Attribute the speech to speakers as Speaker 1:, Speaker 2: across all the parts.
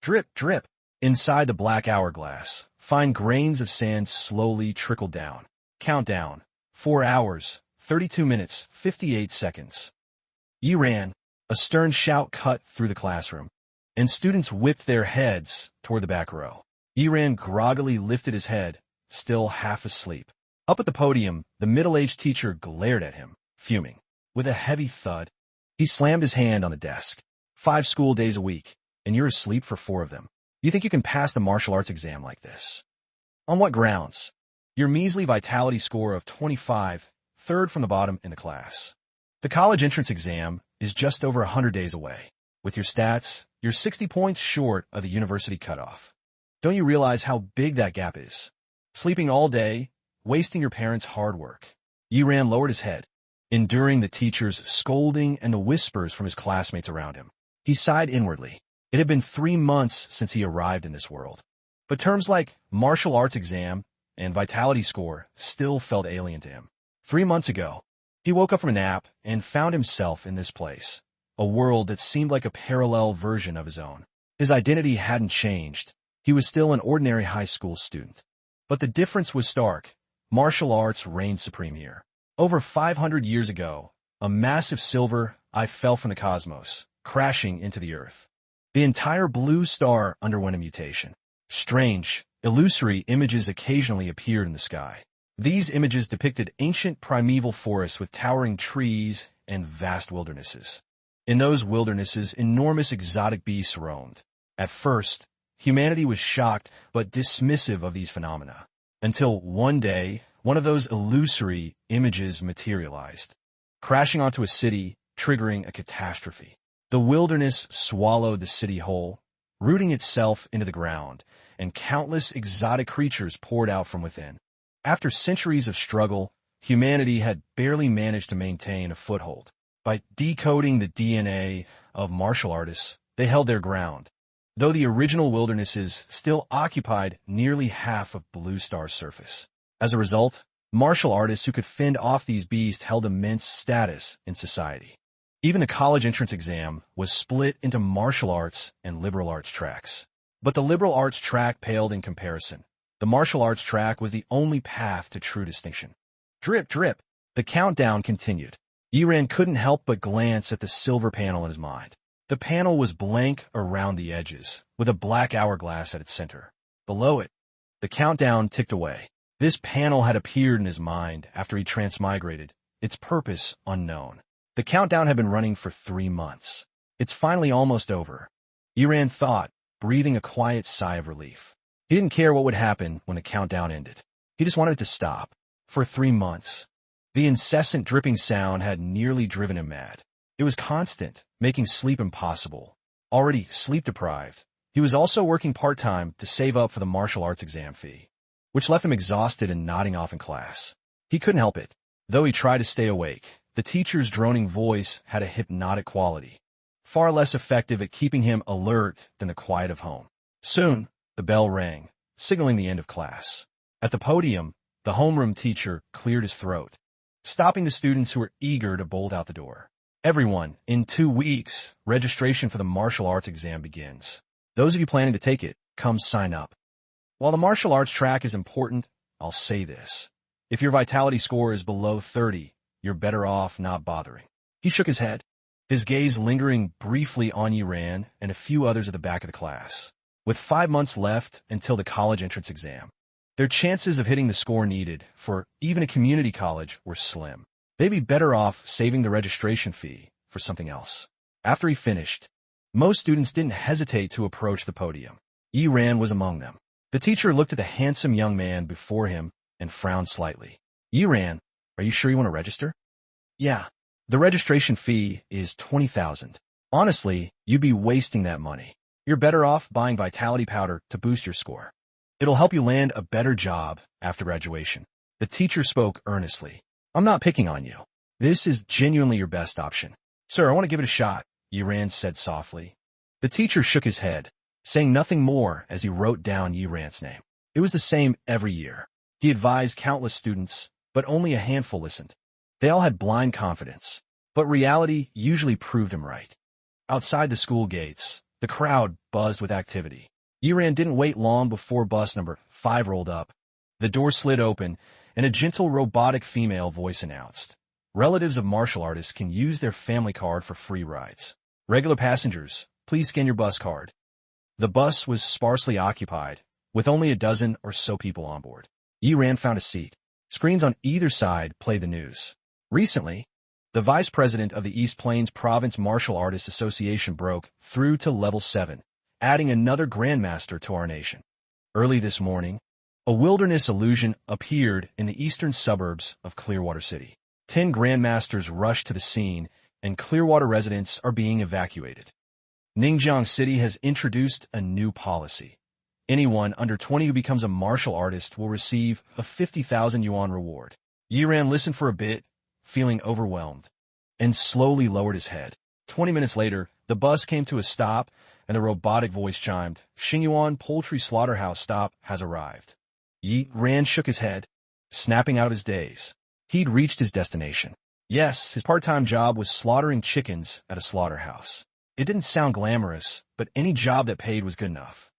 Speaker 1: Drip, drip. Inside the black hourglass, fine grains of sand slowly trickled down. Countdown. 4 hours, 32 minutes, 58 seconds. Yi ran. A stern shout cut through the classroom, and students whipped their heads toward the back row. Yi ran groggily lifted his head, still half asleep. Up at the podium, the middle-aged teacher glared at him, fuming. With a heavy thud, he slammed his hand on the desk. 5 school days a week, and you're asleep for 4 of them. You think you can pass the martial arts exam like this? On what grounds? Your measly vitality score of 25, third from the bottom in the class. The college entrance exam is just over 100 days away. With your stats, you're 60 points short of the university cutoff. Don't you realize how big that gap is? Sleeping all day, wasting your parents' hard work. Yi Ran lowered his head, enduring the teacher's scolding and the whispers from his classmates around him. He sighed inwardly. It had been 3 months since he arrived in this world. But terms like martial arts exam and vitality score still felt alien to him. 3 months ago, he woke up from a nap and found himself in this place, a world that seemed like a parallel version of his own. His identity hadn't changed. He was still an ordinary high school student. But the difference was stark. Martial arts reigned supreme here. Over 500 years ago, a massive silver eye fell from the cosmos, crashing into the earth. The entire blue star underwent a mutation. Strange, illusory images occasionally appeared in the sky. These images depicted ancient primeval forests with towering trees and vast wildernesses. In those wildernesses, enormous exotic beasts roamed. At first, humanity was shocked but dismissive of these phenomena, until one day, one of those illusory images materialized, crashing onto a city, triggering a catastrophe. The wilderness swallowed the city whole, rooting itself into the ground, and countless exotic creatures poured out from within. After centuries of struggle, humanity had barely managed to maintain a foothold. By decoding the DNA of martial artists, they held their ground, though the original wildernesses still occupied nearly half of Blue Star's surface. As a result, martial artists who could fend off these beasts held immense status in society. Even the college entrance exam was split into martial arts and liberal arts tracks. But the liberal arts track paled in comparison. The martial arts track was the only path to true distinction. Drip, drip. The countdown continued. Yi Ran couldn't help but glance at the silver panel in his mind. The panel was blank around the edges, with a black hourglass at its center. Below it, the countdown ticked away. This panel had appeared in his mind after he transmigrated, its purpose unknown. The countdown had been running for 3 months. It's finally almost over. Yi Ran thought, breathing a quiet sigh of relief. He didn't care what would happen when the countdown ended. He just wanted it to stop. For 3 months. The incessant dripping sound had nearly driven him mad. It was constant, making sleep impossible. Already sleep-deprived, he was also working part-time to save up for the martial arts exam fee, which left him exhausted and nodding off in class. He couldn't help it. Though he tried to stay awake, the teacher's droning voice had a hypnotic quality, far less effective at keeping him alert than the quiet of home. Soon, the bell rang, signaling the end of class. At the podium, the homeroom teacher cleared his throat, stopping the students who were eager to bolt out the door. Everyone, in 2 weeks, registration for the martial arts exam begins. Those of you planning to take it, come sign up. While the martial arts track is important, I'll say this. If your vitality score is below 30, you're better off not bothering. He shook his head, his gaze lingering briefly on Yi Ran and a few others at the back of the class. With 5 months left until the college entrance exam, their chances of hitting the score needed for even a community college were slim. They'd be better off saving the registration fee for something else. After he finished, most students didn't hesitate to approach the podium. Yi Ran was among them. The teacher looked at the handsome young man before him and frowned slightly. Yi Ran, are you sure you want to register? Yeah. The registration fee is $20,000. Honestly, you'd be wasting that money. You're better off buying vitality powder to boost your score. It'll help you land a better job after graduation. The teacher spoke earnestly. I'm not picking on you. This is genuinely your best option. Sir, I want to give it a shot, Yi Ran said softly. The teacher shook his head, saying nothing more as he wrote down Yi Ran's name. It was the same every year. He advised countless students, but only a handful listened. They all had blind confidence, but reality usually proved him right. Outside the school gates, The crowd buzzed with activity. Yiran didn't wait long before bus number 5 rolled up. The door slid open, and a gentle robotic female voice announced, "Relatives of martial artists can use their family card for free rides. Regular passengers, please scan your bus card." The bus was sparsely occupied, with only a dozen or so people on board. Yiran found a seat. Screens on either side play the news. Recently, the vice president of the East Plains Province Martial Artists Association broke through to level 7, adding another grandmaster to our nation. Early this morning, a wilderness illusion appeared in the eastern suburbs of Clearwater City. 10 grandmasters rushed to the scene, and Clearwater residents are being evacuated. Ningjiang City has introduced a new policy. Anyone under 20 who becomes a martial artist will receive a 50,000 yuan reward. Yiran listened for a bit, feeling overwhelmed, and slowly lowered his head. 20 minutes later, the bus came to a stop, and the robotic voice chimed, "Xingyuan Poultry Slaughterhouse stop has arrived." Yiran shook his head, snapping out of his daze. He'd reached his destination. Yes, his part-time job was slaughtering chickens at a slaughterhouse. It didn't sound glamorous, but any job that paid was good enough.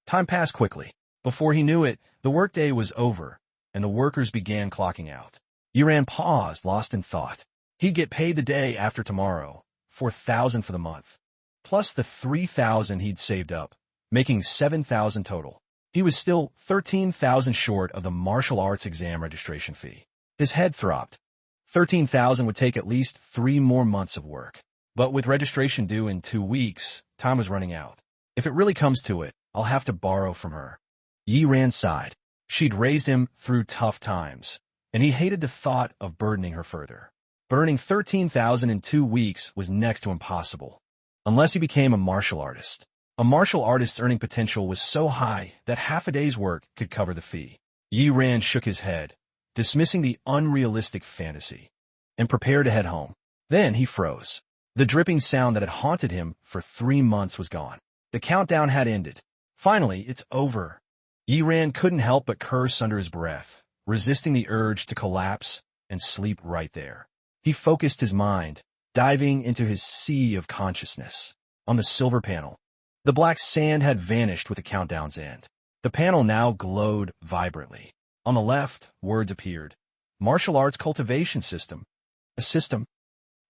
Speaker 1: Time passed quickly. Before he knew it, the workday was over, and the workers began clocking out. Yiran paused, lost in thought. He'd get paid the day after tomorrow, 4,000 for the month, plus the 3,000 he'd saved up, making 7,000 total. He was still 13,000 short of the martial arts exam registration fee. His head throbbed. 13,000 would take at least 3 more months of work. But with registration due in 2 weeks, time was running out. If it really comes to it, I'll have to borrow from her. Yiran sighed. She'd raised him through tough times, and he hated the thought of burdening her further. Burning 13,000 in 2 weeks was next to impossible, unless he became a martial artist. A martial artist's earning potential was so high that half a day's work could cover the fee. Yiran shook his head, dismissing the unrealistic fantasy, and prepared to head home. Then he froze. The dripping sound that had haunted him for 3 months was gone. The countdown had ended. Finally, it's over. Yiran couldn't help but curse under his breath, resisting the urge to collapse and sleep right there. He focused his mind, diving into his sea of consciousness. On the silver panel, the black sand had vanished with the countdown's end. The panel now glowed vibrantly. On the left, words appeared. Martial Arts Cultivation System. A system.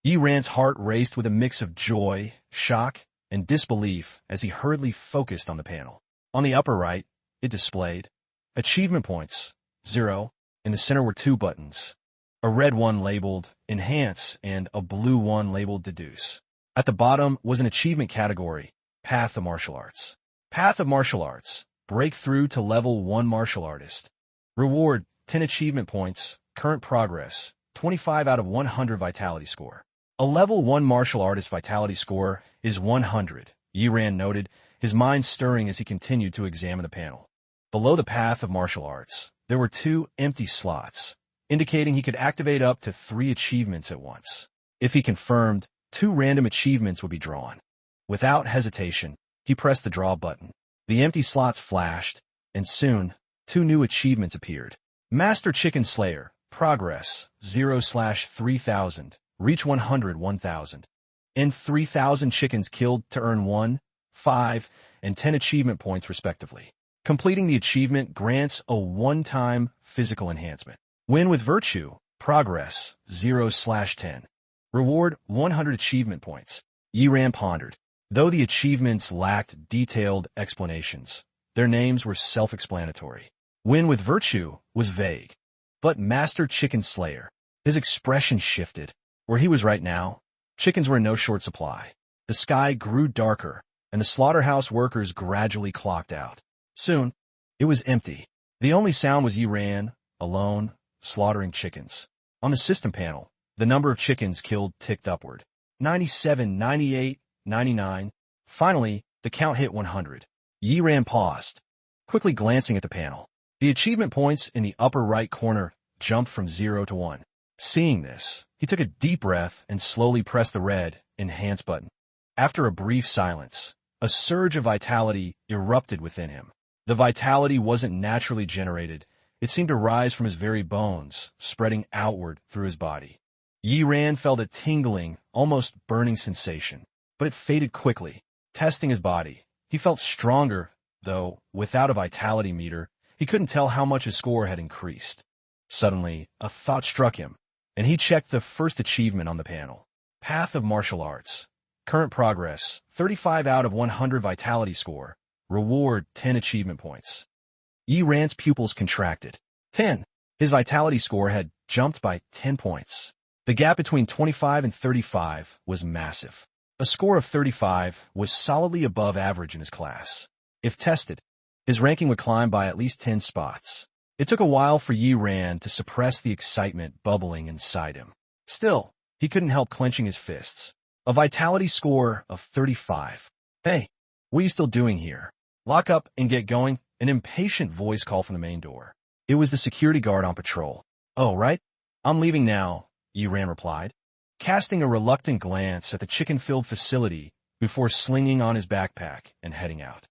Speaker 1: Yiran's heart raced with a mix of joy, shock, and disbelief as he hurriedly focused on the panel. On the upper right, it displayed achievement points, 0. In the center were 2 buttons, a red one labeled Enhance and a blue one labeled Deduce. At the bottom was an achievement category, Path of Martial Arts. Path of Martial Arts, breakthrough to level 1 martial artist. Reward, 10 achievement points, current progress, 25 out of 100 vitality score. A level 1 martial artist vitality score is 100, Yiran noted, his mind stirring as he continued to examine the panel. Below the Path of Martial Arts, there were 2 empty slots, indicating he could activate up to 3 achievements at once. If he confirmed, 2 random achievements would be drawn. Without hesitation, he pressed the draw button. The empty slots flashed, and soon, 2 new achievements appeared. Master Chicken Slayer, progress, 0/3000. Reach 100,000. And 3,000 chickens killed to earn 1, 5, and 10 achievement points respectively. Completing the achievement grants a one-time physical enhancement. Win with virtue, progress, 0/10. Reward, 100 achievement points. Yiran pondered. Though the achievements lacked detailed explanations, their names were self-explanatory. Win with virtue was vague. But Master Chicken Slayer, his expression shifted. Where he was right now, chickens were in no short supply. The sky grew darker, and the slaughterhouse workers gradually clocked out. Soon, it was empty. The only sound was Yiran, alone, slaughtering chickens. On the system panel, the number of chickens killed ticked upward. 97, 98, 99. Finally, the count hit 100. Yiran paused, quickly glancing at the panel. The achievement points in the upper right corner jumped from 0 to 1. Seeing this, he took a deep breath and slowly pressed the red Enhance button. After a brief silence, a surge of vitality erupted within him. The vitality wasn't naturally generated. It seemed to rise from his very bones, spreading outward through his body. Yiran felt a tingling, almost burning sensation, but it faded quickly. testing his body. He felt stronger, though, without a vitality meter. He couldn't tell how much his score had increased. Suddenly, a thought struck him, and he checked the first achievement on the panel. Path of Martial Arts. Current progress, 35 out of 100 vitality score. Reward, 10 achievement points. Yi Ran's pupils contracted. 10. His vitality score had jumped by 10 points. The gap between 25 and 35 was massive. A score of 35 was solidly above average in his class. If tested, his ranking would climb by at least 10 spots. It took a while for Yi Ran to suppress the excitement bubbling inside him. Still, he couldn't help clenching his fists. A vitality score of 35. Hey, what are you still doing here? Lock up and get going, an impatient voice called from the main door. It was the security guard on patrol. Oh, right? I'm leaving now, Yi Ran replied, casting a reluctant glance at the chicken-filled facility before slinging on his backpack and heading out.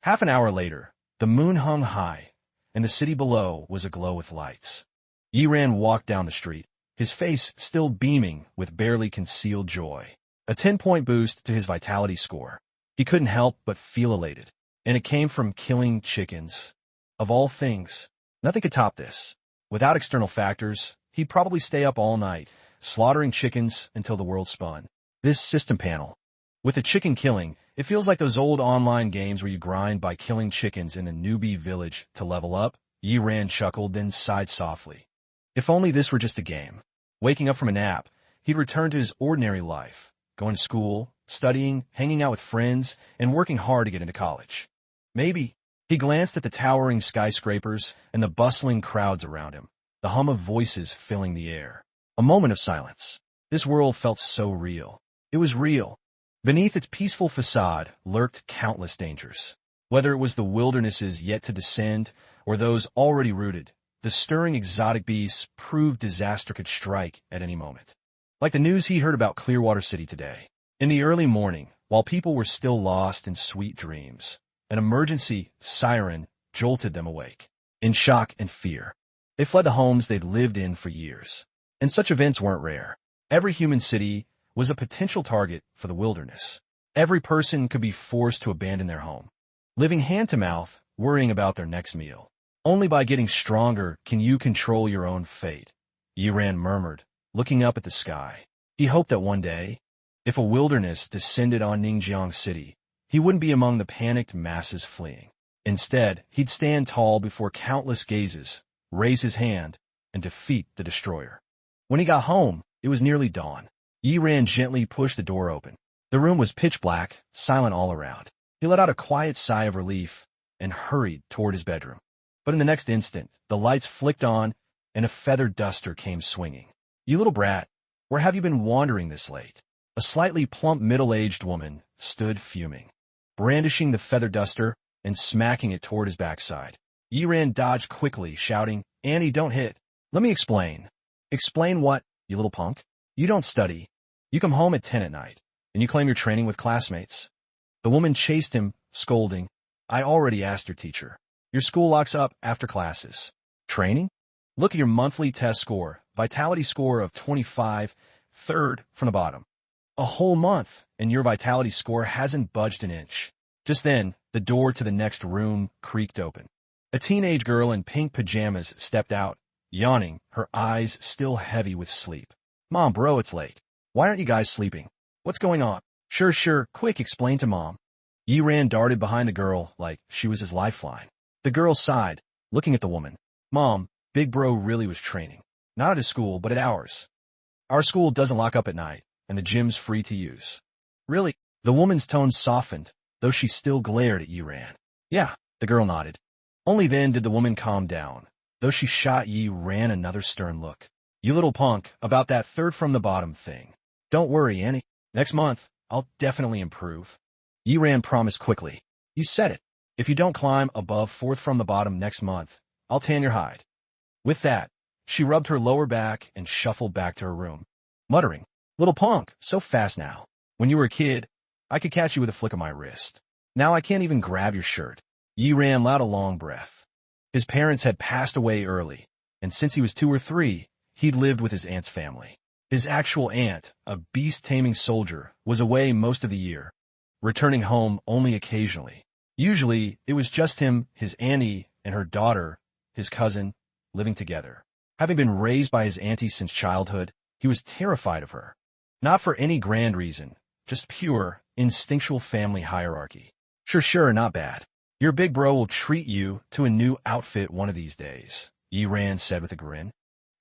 Speaker 1: Half an hour later, the moon hung high, and the city below was aglow with lights. Yi Ran walked down the street, his face still beaming with barely concealed joy. A 10-point boost to his vitality score. He couldn't help but feel elated, and it came from killing chickens. Of all things, nothing could top this. Without external factors, he'd probably stay up all night, slaughtering chickens until the world spun. This system panel. With the chicken killing, it feels like those old online games where you grind by killing chickens in a newbie village to level up. Yi Ran chuckled, then sighed softly. If only this were just a game. Waking up from a nap, he'd return to his ordinary life, going to school, studying, hanging out with friends, and working hard to get into college. Maybe. He glanced at the towering skyscrapers and the bustling crowds around him, the hum of voices filling the air. A moment of silence. This world felt so real. It was real. Beneath its peaceful facade lurked countless dangers. Whether it was the wildernesses yet to descend or those already rooted, the stirring exotic beasts proved disaster could strike at any moment. Like the news he heard about Clearwater City today. In the early morning, while people were still lost in sweet dreams, an emergency siren jolted them awake. In shock and fear, they fled the homes they'd lived in for years. And such events weren't rare. Every human city was a potential target for the wilderness. Every person could be forced to abandon their home, living hand-to-mouth, worrying about their next meal. Only by getting stronger can you control your own fate, Yi Ran murmured, looking up at the sky. He hoped that one day, if a wilderness descended on Ningjiang City, he wouldn't be among the panicked masses fleeing. Instead, he'd stand tall before countless gazes, raise his hand, and defeat the destroyer. When he got home, it was nearly dawn. Yi Ran gently pushed the door open. The room was pitch black, silent all around. He let out a quiet sigh of relief and hurried toward his bedroom. But in the next instant, the lights flicked on and a feathered duster came swinging. You little brat, where have you been wandering this late? A slightly plump middle-aged woman stood fuming, brandishing the feather duster and smacking it toward his backside. Yi Ran dodged quickly, shouting, Annie, don't hit. Let me explain. Explain what, you little punk? You don't study. You come home at 10 at night, and you claim you're training with classmates. The woman chased him, scolding. I already asked your teacher. Your school locks up after classes. Training? Look at your monthly test score, vitality score of 25, third from the bottom. A whole month, and your vitality score hasn't budged an inch. Just then, the door to the next room creaked open. A teenage girl in pink pajamas stepped out, yawning, her eyes still heavy with sleep. Mom, bro, it's late. Why aren't you guys sleeping? What's going on? Sure, quick, explain to Mom. Yi Ran darted behind the girl like she was his lifeline. The girl sighed, looking at the woman. Mom, Big Bro really was training. Not at his school, but at ours. Our school doesn't lock up at night, and the gym's free to use. Really? The woman's tone softened, though she still glared at Yi Ran. Yeah, the girl nodded. Only then did the woman calm down, though she shot Yi Ran another stern look. You little punk, about that third from the bottom thing. Don't worry, Annie. Next month, I'll definitely improve. Yi Ran promised quickly. You said it. If you don't climb above fourth from the bottom next month, I'll tan your hide. With that, she rubbed her lower back and shuffled back to her room, muttering, Little punk, so fast now. When you were a kid, I could catch you with a flick of my wrist. Now I can't even grab your shirt. Yi Ran let out a long breath. His parents had passed away early, and since he was 2 or 3, he'd lived with his aunt's family. His actual aunt, a beast-taming soldier, was away most of the year, returning home only occasionally. Usually, it was just him, his auntie, and her daughter, his cousin, living together. Having been raised by his auntie since childhood, he was terrified of her. Not for any grand reason, just pure, instinctual family hierarchy. Sure, not bad. Your big bro will treat you to a new outfit one of these days, Yi-Ran said with a grin,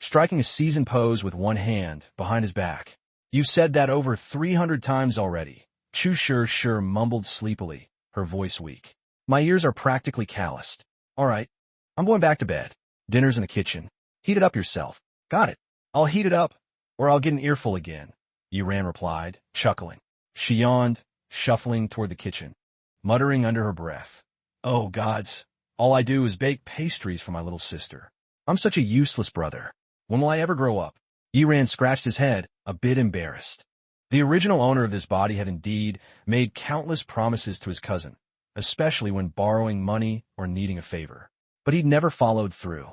Speaker 1: striking a seasoned pose with one hand behind his back. You've said that over 300 times already. Chu sure mumbled sleepily, her voice weak. My ears are practically calloused. All right, I'm going back to bed. Dinner's in the kitchen. Heat it up yourself. Got it. I'll heat it up, or I'll get an earful again, Yi-Ran replied, chuckling. She yawned, shuffling toward the kitchen, muttering under her breath. Oh, gods, all I do is bake pastries for my little sister. I'm such a useless brother. When will I ever grow up? Yi-Ran scratched his head, a bit embarrassed. The original owner of this body had indeed made countless promises to his cousin, especially when borrowing money or needing a favor. But he'd never followed through.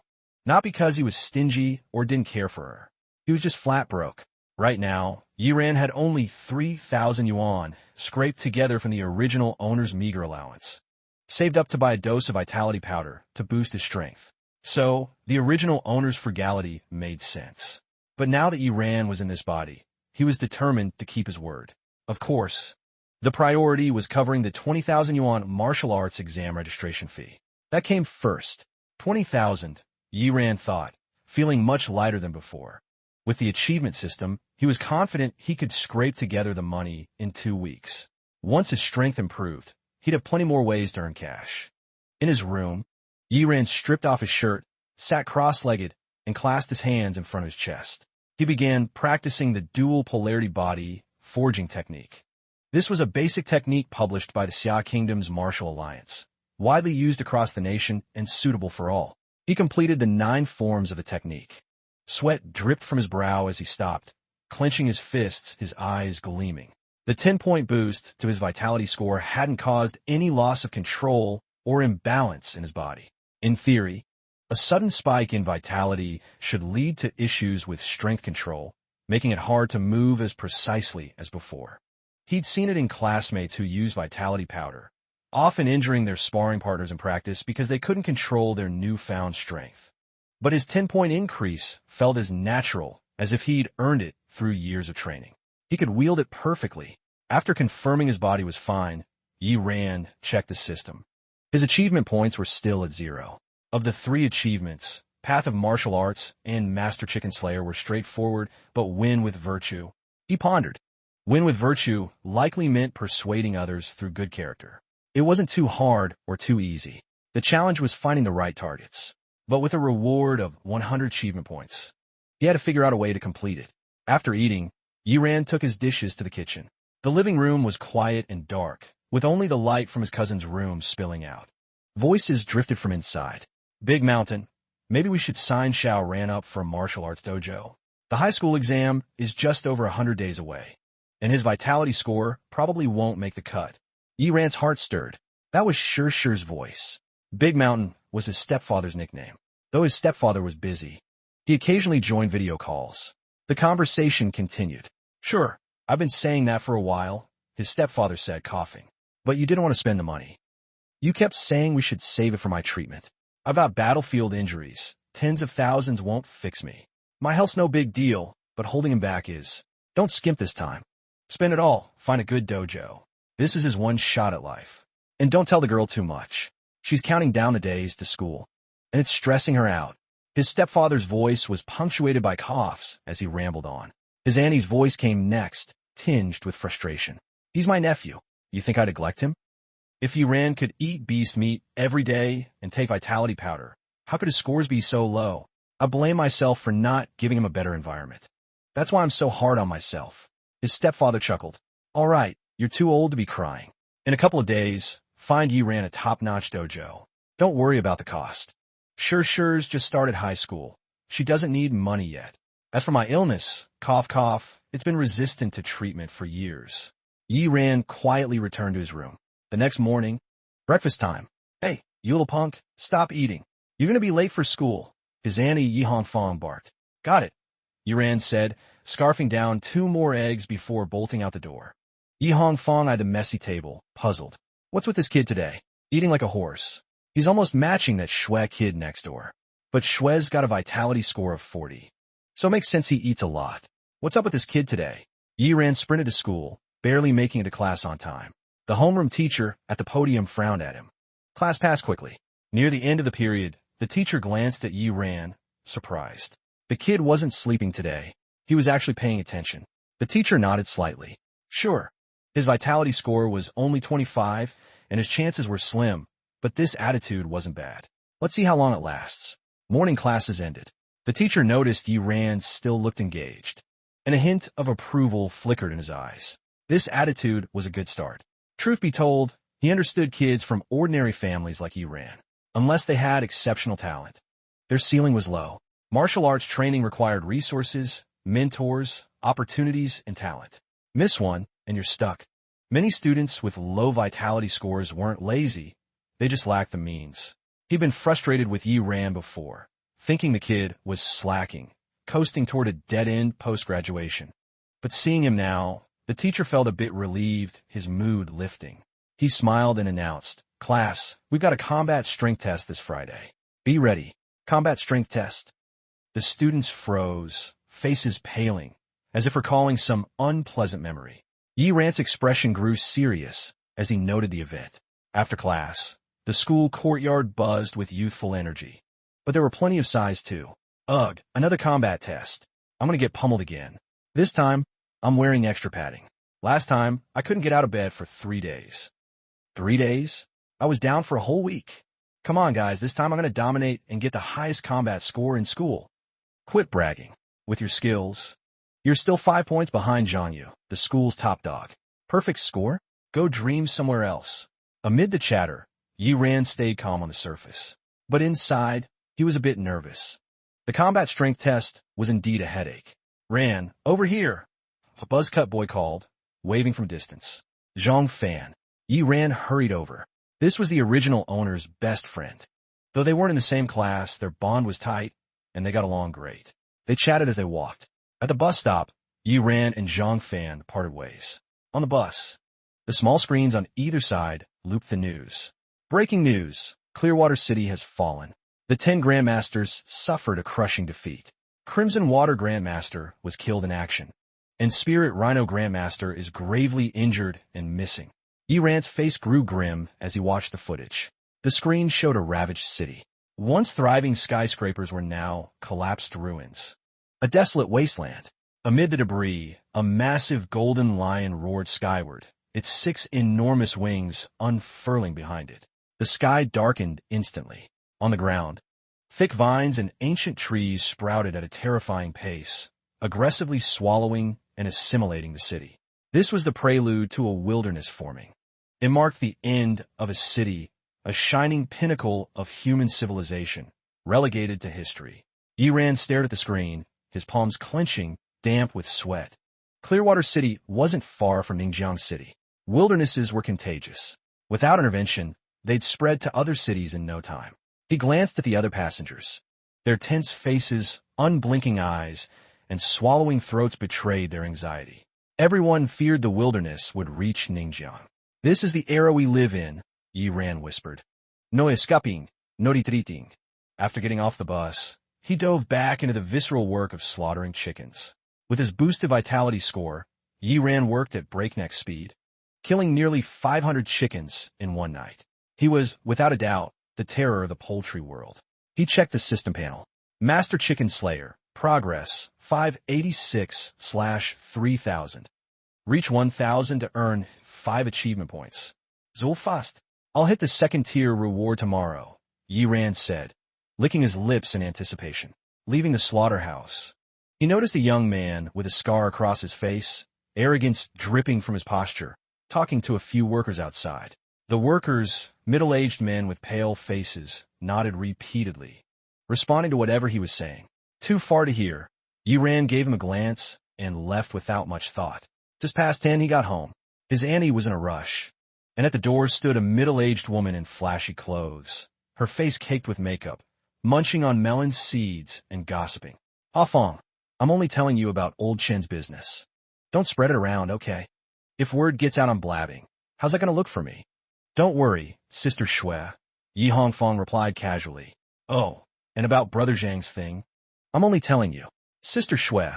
Speaker 1: Not because he was stingy or didn't care for her. He was just flat broke. Right now, Yi-Ran had only 3,000 yuan scraped together from the original owner's meager allowance, saved up to buy a dose of vitality powder to boost his strength. So, the original owner's frugality made sense. But now that Yi-Ran was in this body, he was determined to keep his word. Of course, the priority was covering the 20,000 yuan martial arts exam registration fee. That came first. 20,000, Yi-Ran thought, feeling much lighter than before. With the achievement system, he was confident he could scrape together the money in 2 weeks. Once his strength improved, he'd have plenty more ways to earn cash. In his room, Yi-Ran stripped off his shirt, sat cross-legged, and clasped his hands in front of his chest. He began practicing the dual polarity body forging technique. This was a basic technique published by the Xia Kingdom's Martial Alliance, widely used across the nation and suitable for all. He completed the 9 forms of the technique. Sweat dripped from his brow as he stopped, clenching his fists, his eyes gleaming. The 10-point boost to his vitality score hadn't caused any loss of control or imbalance in his body. In theory, a sudden spike in vitality should lead to issues with strength control, making it hard to move as precisely as before. He'd seen it in classmates who used vitality powder, often injuring their sparring partners in practice because they couldn't control their newfound strength. But his 10-point increase felt as natural as if he'd earned it through years of training. He could wield it perfectly. After confirming his body was fine, Yi-Ran checked the system. His achievement points were still at 0. Of the 3 achievements, Path of Martial Arts and Master Chicken Slayer were straightforward, but Win with Virtue. He pondered. Win with Virtue likely meant persuading others through good character. It wasn't too hard or too easy. The challenge was finding the right targets, but with a reward of 100 achievement points. He had to figure out a way to complete it. After eating, Yi-Ran took his dishes to the kitchen. The living room was quiet and dark, with only the light from his cousin's room spilling out. Voices drifted from inside. Big Mountain, maybe we should sign Xiao Ran up for a martial arts dojo. The high school exam is just over 100 days away, and his vitality score probably won't make the cut. Yi-Ran's heart stirred. That was Shu's voice. Big Mountain was his stepfather's nickname. Though his stepfather was busy, he occasionally joined video calls. The conversation continued. Sure, I've been saying that for a while, his stepfather said, coughing. But you didn't want to spend the money. You kept saying we should save it for my treatment. I've got battlefield injuries. Tens of thousands won't fix me. My health's no big deal, but holding him back is. Don't skimp this time. Spend it all, find a good dojo. This is his one shot at life. And don't tell the girl too much. She's counting down the days to school, and it's stressing her out. His stepfather's voice was punctuated by coughs as he rambled on. His auntie's voice came next, tinged with frustration. He's my nephew. You think I'd neglect him? If Yi-Ran could eat beast meat every day and take vitality powder, how could his scores be so low? I blame myself for not giving him a better environment. That's why I'm so hard on myself. His stepfather chuckled. All right, you're too old to be crying. In a couple of days, find Yi-Ran a top-notch dojo. Don't worry about the cost. Shu's just started high school. She doesn't need money yet. As for my illness, cough, it's been resistant to treatment for years. Yi-Ran quietly returned to his room. The next morning, breakfast time. Hey, you little punk, stop eating. You're going to be late for school. His auntie Yi Hongfang barked. Got it, Yi-Ran said, scarfing down 2 more eggs before bolting out the door. Yi Hongfang eyed the messy table, puzzled. What's with this kid today? Eating like a horse. He's almost matching that Shue kid next door. But Shue's got a vitality score of 40. So it makes sense he eats a lot. What's up with this kid today? Yi Ran sprinted to school, barely making it to class on time. The homeroom teacher at the podium frowned at him. Class passed quickly. Near the end of the period, the teacher glanced at Yi Ran, surprised. The kid wasn't sleeping today. He was actually paying attention. The teacher nodded slightly. Sure. His vitality score was only 25, and his chances were slim, but this attitude wasn't bad. Let's see how long it lasts. Morning classes ended. The teacher noticed Yi Ran still looked engaged, and a hint of approval flickered in his eyes. This attitude was a good start. Truth be told, he understood kids from ordinary families like Yi Ran, unless they had exceptional talent. Their ceiling was low. Martial arts training required resources, mentors, opportunities, and talent. Miss one, and you're stuck. Many students with low vitality scores weren't lazy, they just lacked the means. He'd been frustrated with Yi Ran before, thinking the kid was slacking, coasting toward a dead-end post-graduation. But seeing him now, the teacher felt a bit relieved, his mood lifting. He smiled and announced, "Class, we've got a combat strength test this Friday. Be ready. Combat strength test." The students froze, faces paling, as if recalling some unpleasant memory. Yi Ran's expression grew serious as he noted the event. After class, the school courtyard buzzed with youthful energy. But there were plenty of sighs too. Ugh, another combat test. I'm gonna get pummeled again. This time, I'm wearing extra padding. Last time, I couldn't get out of bed for 3 days. 3 days? I was down for a whole week. Come on, guys, this time I'm gonna dominate and get the highest combat score in school. Quit bragging. With your skills, you're still 5 points behind Zhangyu, the school's top dog. Perfect score? Go dream somewhere else. Amid the chatter, Yi Ran stayed calm on the surface. But inside, he was a bit nervous. The combat strength test was indeed a headache. Ran, over here, a buzzcut boy called, waving from distance. Zhang Fan. Yi Ran hurried over. This was the original owner's best friend. Though they weren't in the same class, their bond was tight, and they got along great. They chatted as they walked. At the bus stop, Yi Ran and Zhang Fan parted ways. On the bus, the small screens on either side looped the news. Breaking news. Clearwater City has fallen. The 10 Grandmasters suffered a crushing defeat. Crimson Water Grandmaster was killed in action, and Spirit Rhino Grandmaster is gravely injured and missing. Yi Ran's face grew grim as he watched the footage. The screen showed a ravaged city. Once thriving skyscrapers were now collapsed ruins. A desolate wasteland. Amid the debris, a massive golden lion roared skyward, its 6 enormous wings unfurling behind it. The sky darkened instantly. On the ground, thick vines and ancient trees sprouted at a terrifying pace, aggressively swallowing and assimilating the city. This was the prelude to a wilderness forming. It marked the end of a city, a shining pinnacle of human civilization, relegated to history. Yi Ran stared at the screen, his palms clenching, damp with sweat. Clearwater City wasn't far from Ningjiang City. Wildernesses were contagious. Without intervention, they'd spread to other cities in no time. He glanced at the other passengers. Their tense faces, unblinking eyes, and swallowing throats betrayed their anxiety. Everyone feared the wilderness would reach Ningjiang. "This is the era we live in," Yi Ran whispered. "No escaping, no retreating." After getting off the bus, he dove back into the visceral work of slaughtering chickens. With his boosted vitality score, Yi Ran worked at breakneck speed, killing nearly 500 chickens in one night. He was, without a doubt, the terror of the poultry world. He checked the system panel. Master Chicken Slayer, progress, 586/3000. Reach 1000 to earn 5 achievement points. So fast. "I'll hit the 2nd tier reward tomorrow," Yi Ran said, licking his lips in anticipation. Leaving the slaughterhouse, he noticed a young man with a scar across his face, arrogance dripping from his posture, talking to a few workers outside. The workers, middle-aged men with pale faces, nodded repeatedly, responding to whatever he was saying. Too far to hear, Yi Ran gave him a glance and left without much thought. Just past 10, he got home. His auntie was in a rush, and at the door stood a middle-aged woman in flashy clothes, her face caked with makeup, munching on melon seeds and gossiping. "Ah Fong, I'm only telling you about old Chen's business. Don't spread it around, okay?" If word gets out I'm blabbing, how's that gonna look for me? Don't worry, Sister Shui, Yi Hongfeng replied casually. Oh, and about Brother Zhang's thing? I'm only telling you. Sister Shui,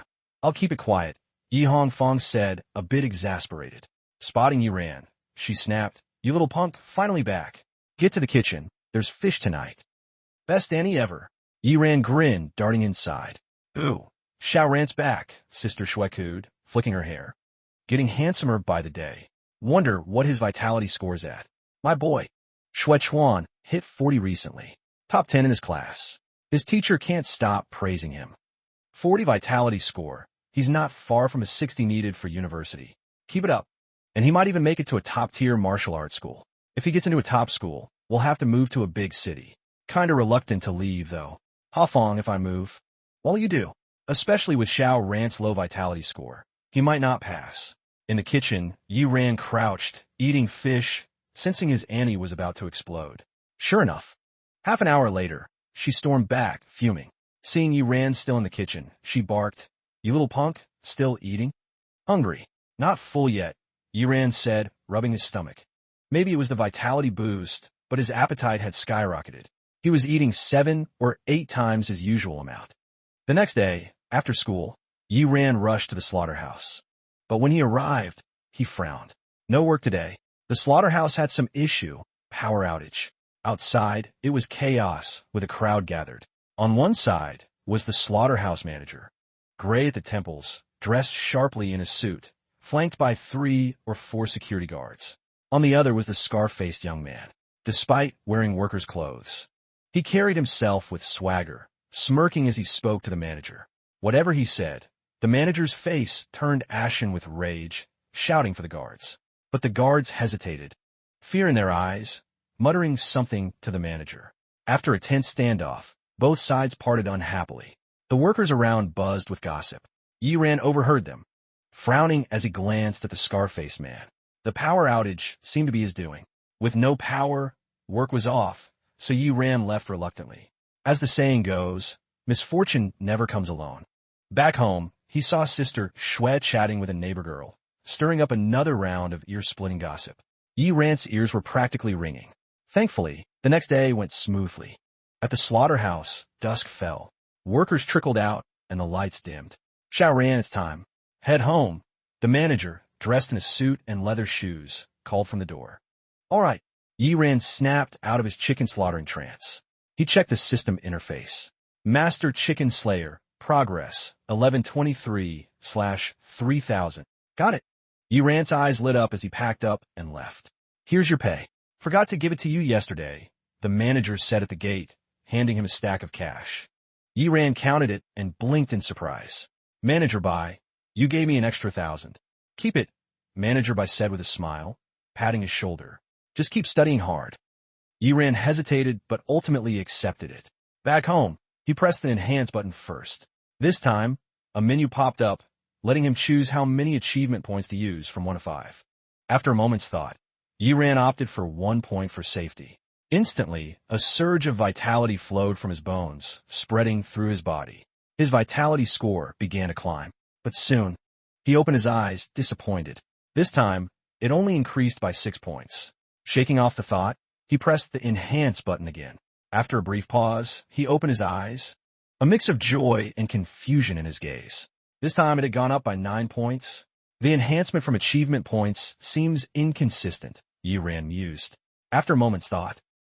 Speaker 1: I'll keep it quiet, Yi Hongfeng said, a bit exasperated. Spotting Yiran, she snapped, you little punk, finally back. Get to the kitchen, there's fish tonight. Best Annie ever. Yiran grinned, darting inside. Ooh, Xiaoran's back, Sister Shui cooed, flicking her hair. Getting handsomer by the day. Wonder what his vitality score's at. My boy, Shui Chuan, hit 40 recently. Top 10 in his class. His teacher can't stop praising him. 40 vitality score. He's not far from a 60 needed for university. Keep it up. And he might even make it to a top-tier martial arts school. If he gets into a top school, we'll have to move to a big city. Kinda reluctant to leave, though. Hafong if I move. Well, you do. Especially with Xiao Ran's low vitality score. He might not pass. In the kitchen, Yi Ran crouched, eating fish, sensing his Annie was about to explode. Sure enough. Half an hour later, she stormed back, fuming. Seeing Yi Ran still in the kitchen, she barked, You little punk, still eating? Hungry. Not full yet, Yi Ran said, rubbing his stomach. Maybe it was the vitality boost, but his appetite had skyrocketed. He was eating 7 or 8 times his usual amount. The next day, after school, Yi Ran rushed to the slaughterhouse. But when he arrived, he frowned. No work today. The slaughterhouse had some issue, power outage. Outside, it was chaos, with a crowd gathered. On one side was the slaughterhouse manager, gray at the temples, dressed sharply in a suit, flanked by 3 or 4 security guards. On the other was the scar-faced young man, despite wearing workers' clothes. He carried himself with swagger, smirking as he spoke to the manager. Whatever he said, the manager's face turned ashen with rage, shouting for the guards. But the guards hesitated, fear in their eyes, muttering something to the manager. After a tense standoff, both sides parted unhappily. The workers around buzzed with gossip. Yi Ran overheard them, frowning as he glanced at the scar-faced man. The power outage seemed to be his doing. With no power, work was off, so Yi Ran left reluctantly. As the saying goes, misfortune never comes alone. Back home, he saw Sister Shui chatting with a neighbor girl, stirring up another round of ear-splitting gossip. Yi Ran's ears were practically ringing. Thankfully, the next day went smoothly. At the slaughterhouse, dusk fell. Workers trickled out, and the lights dimmed. Xiao Ran, it's time. Head home. The manager, dressed in a suit and leather shoes, called from the door. All right. Yi Ran snapped out of his chicken slaughtering trance. He checked the system interface. Master Chicken Slayer, progress, 1123/3000. Got it. Yi Ran's eyes lit up as he packed up and left. Here's your pay. Forgot to give it to you yesterday, the manager said at the gate, handing him a stack of cash. Yi Ran counted it and blinked in surprise. Manager Bai, you gave me an extra 1,000. Keep it, Manager Bai said with a smile, patting his shoulder. Just keep studying hard. Yi Ran hesitated but ultimately accepted it. Back home, he pressed the enhance button first. This time, a menu popped up, letting him choose how many achievement points to use from 1 to 5. After a moment's thought, Yi Ran opted for 1 point for safety. Instantly, a surge of vitality flowed from his bones, spreading through his body. His vitality score began to climb, but soon, he opened his eyes, disappointed. This time, it only increased by 6 points. Shaking off the thought, he pressed the enhance button again. After a brief pause, he opened his eyes, a mix of joy and confusion in his gaze. This time it had gone up by 9 points. The enhancement from achievement points seems inconsistent, Yi Ran mused. After a moment's thought,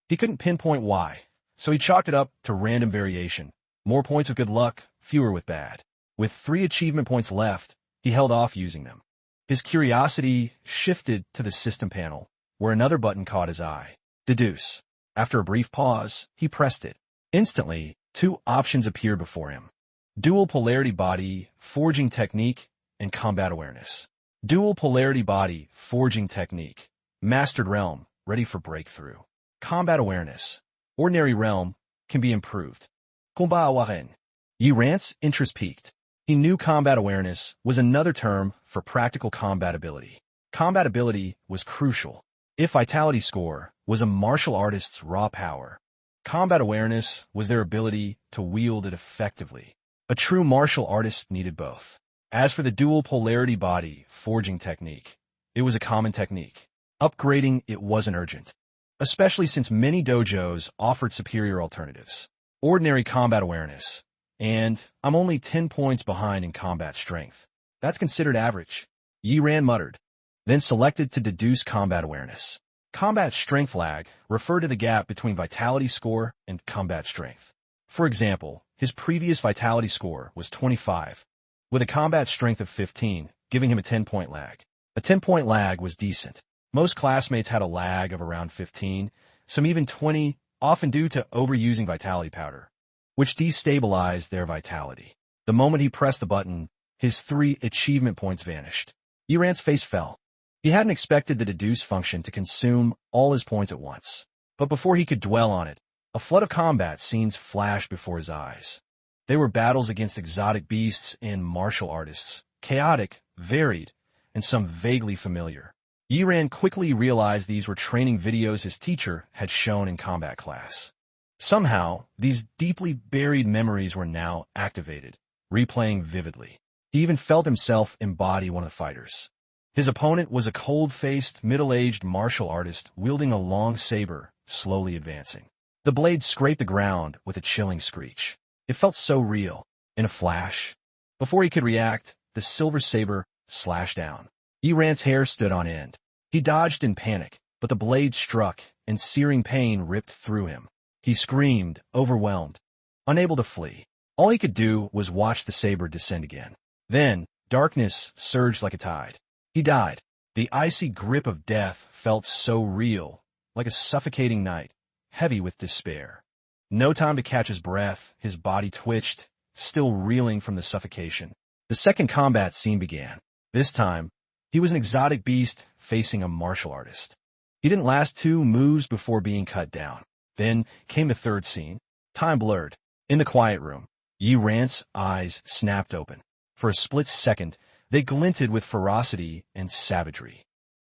Speaker 1: he couldn't pinpoint why, so he chalked it up to random variation. More points of good luck, fewer with bad. With 3 achievement points left, he held off using them. His curiosity shifted to the system panel, where another button caught his eye. Deduce. After a brief pause, he pressed it. Instantly, 2 options appeared before him. Dual Polarity Body, Forging Technique, and Combat Awareness. Dual Polarity Body, Forging Technique. Mastered Realm, ready for breakthrough. Combat Awareness. Ordinary Realm, can be improved. Combat Awareness. Yi Ran's interest peaked. He knew Combat Awareness was another term for practical combat ability. Combat ability was crucial. If Vitality Score was a martial artist's raw power, Combat Awareness was their ability to wield it effectively. A true martial artist needed both. As for the Dual Polarity Body Forging Technique, it was a common technique. Upgrading it wasn't urgent, especially since many dojos offered superior alternatives. Ordinary combat awareness, and I'm only 10 points behind in combat strength. That's considered average. Yiran muttered, then selected to deduce combat awareness. Combat strength lag referred to the gap between vitality score and combat strength. For example, his previous vitality score was 25, with a combat strength of 15, giving him a 10-point lag. A 10-point lag was decent. Most classmates had a lag of around 15, some even 20, often due to overusing vitality powder, which destabilized their vitality. The moment he pressed the button, his 3 achievement points vanished. Yiran's face fell. He hadn't expected the deduce function to consume all his points at once. But before he could dwell on it, a flood of combat scenes flashed before his eyes. They were battles against exotic beasts and martial artists, chaotic, varied, and some vaguely familiar. Yiran quickly realized these were training videos his teacher had shown in combat class. Somehow, these deeply buried memories were now activated, replaying vividly. He even felt himself embody one of the fighters. His opponent was a cold-faced, middle-aged martial artist wielding a long saber, slowly advancing. The blade scraped the ground with a chilling screech. It felt so real. In a flash, before he could react, the silver saber slashed down. Yiran's hair stood on end. He dodged in panic, but the blade struck, and searing pain ripped through him. He screamed, overwhelmed, unable to flee. All he could do was watch the saber descend again. Then, darkness surged like a tide. He died. The icy grip of death felt so real, like a suffocating night, heavy with despair. No time to catch his breath, his body twitched, still reeling from the suffocation. The second combat scene began. This time, he was an exotic beast facing a martial artist. He didn't last 2 moves before being cut down. Then came the third scene. Time blurred. In the quiet room, Yiran's eyes snapped open. For a split second, they glinted with ferocity and savagery.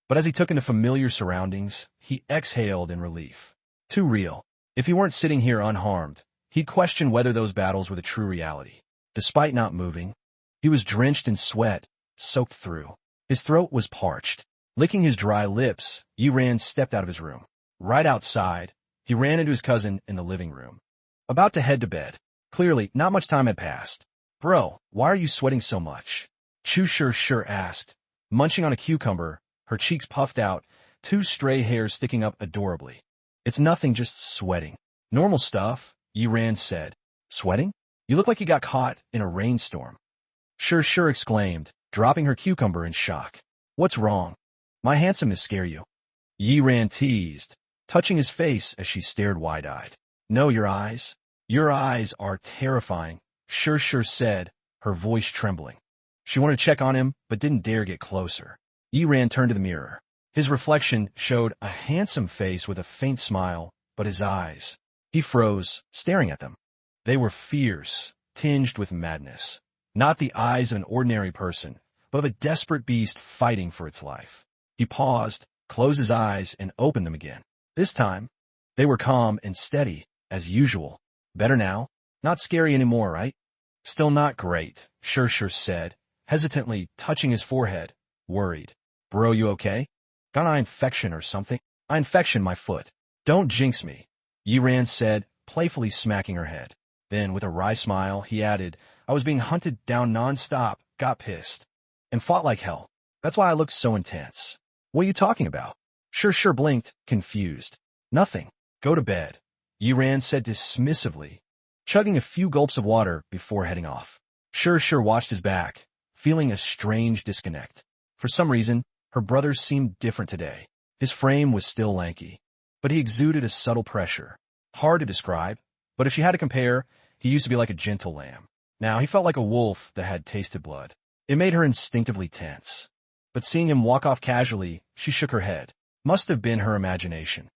Speaker 1: But as he took in the familiar surroundings, he exhaled in relief. Too real. If he weren't sitting here unharmed, he'd question whether those battles were the true reality. Despite not moving, he was drenched in sweat, soaked through. His throat was parched. Licking his dry lips, Yiran stepped out of his room. Right outside, he ran into his cousin in the living room, about to head to bed. Clearly, not much time had passed. "Bro, why are you sweating so much?" Chu sure asked, munching on a cucumber, her cheeks puffed out, 2 stray hairs sticking up adorably. "It's nothing, just sweating." "Normal stuff," Yiran said. "Sweating? You look like you got caught in a rainstorm." Sure exclaimed, dropping her cucumber in shock. "What's wrong? My handsomeness scare you?" Yiran teased, touching his face as she stared wide-eyed. "No, your eyes. Your eyes are terrifying," Sure said, her voice trembling. She wanted to check on him, but didn't dare get closer. Yiran turned to the mirror. His reflection showed a handsome face with a faint smile, but his eyes. He froze, staring at them. They were fierce, tinged with madness. Not the eyes of an ordinary person, but of a desperate beast fighting for its life. He paused, closed his eyes, and opened them again. This time, they were calm and steady, as usual. "Better now? Not scary anymore, right?" "Still not great," Sure said, hesitantly touching his forehead, worried. "Bro, you okay? Got an eye infection or something?" "Eye infection, my foot." "Don't jinx me," Yiran said, playfully smacking her head. Then, with a wry smile, he added, "I was being hunted down non-stop, got pissed, and fought like hell. That's why I looked so intense." "What are you talking about?" Sure blinked, confused. "Nothing. Go to bed," Yiran said dismissively, chugging a few gulps of water before heading off. Sure watched his back, feeling a strange disconnect. For some reason, her brother seemed different today. His frame was still lanky, but he exuded a subtle pressure. Hard to describe, but if she had to compare, he used to be like a gentle lamb. Now he felt like a wolf that had tasted blood. It made her instinctively tense. But seeing him walk off casually, she shook her head. Must have been her imagination.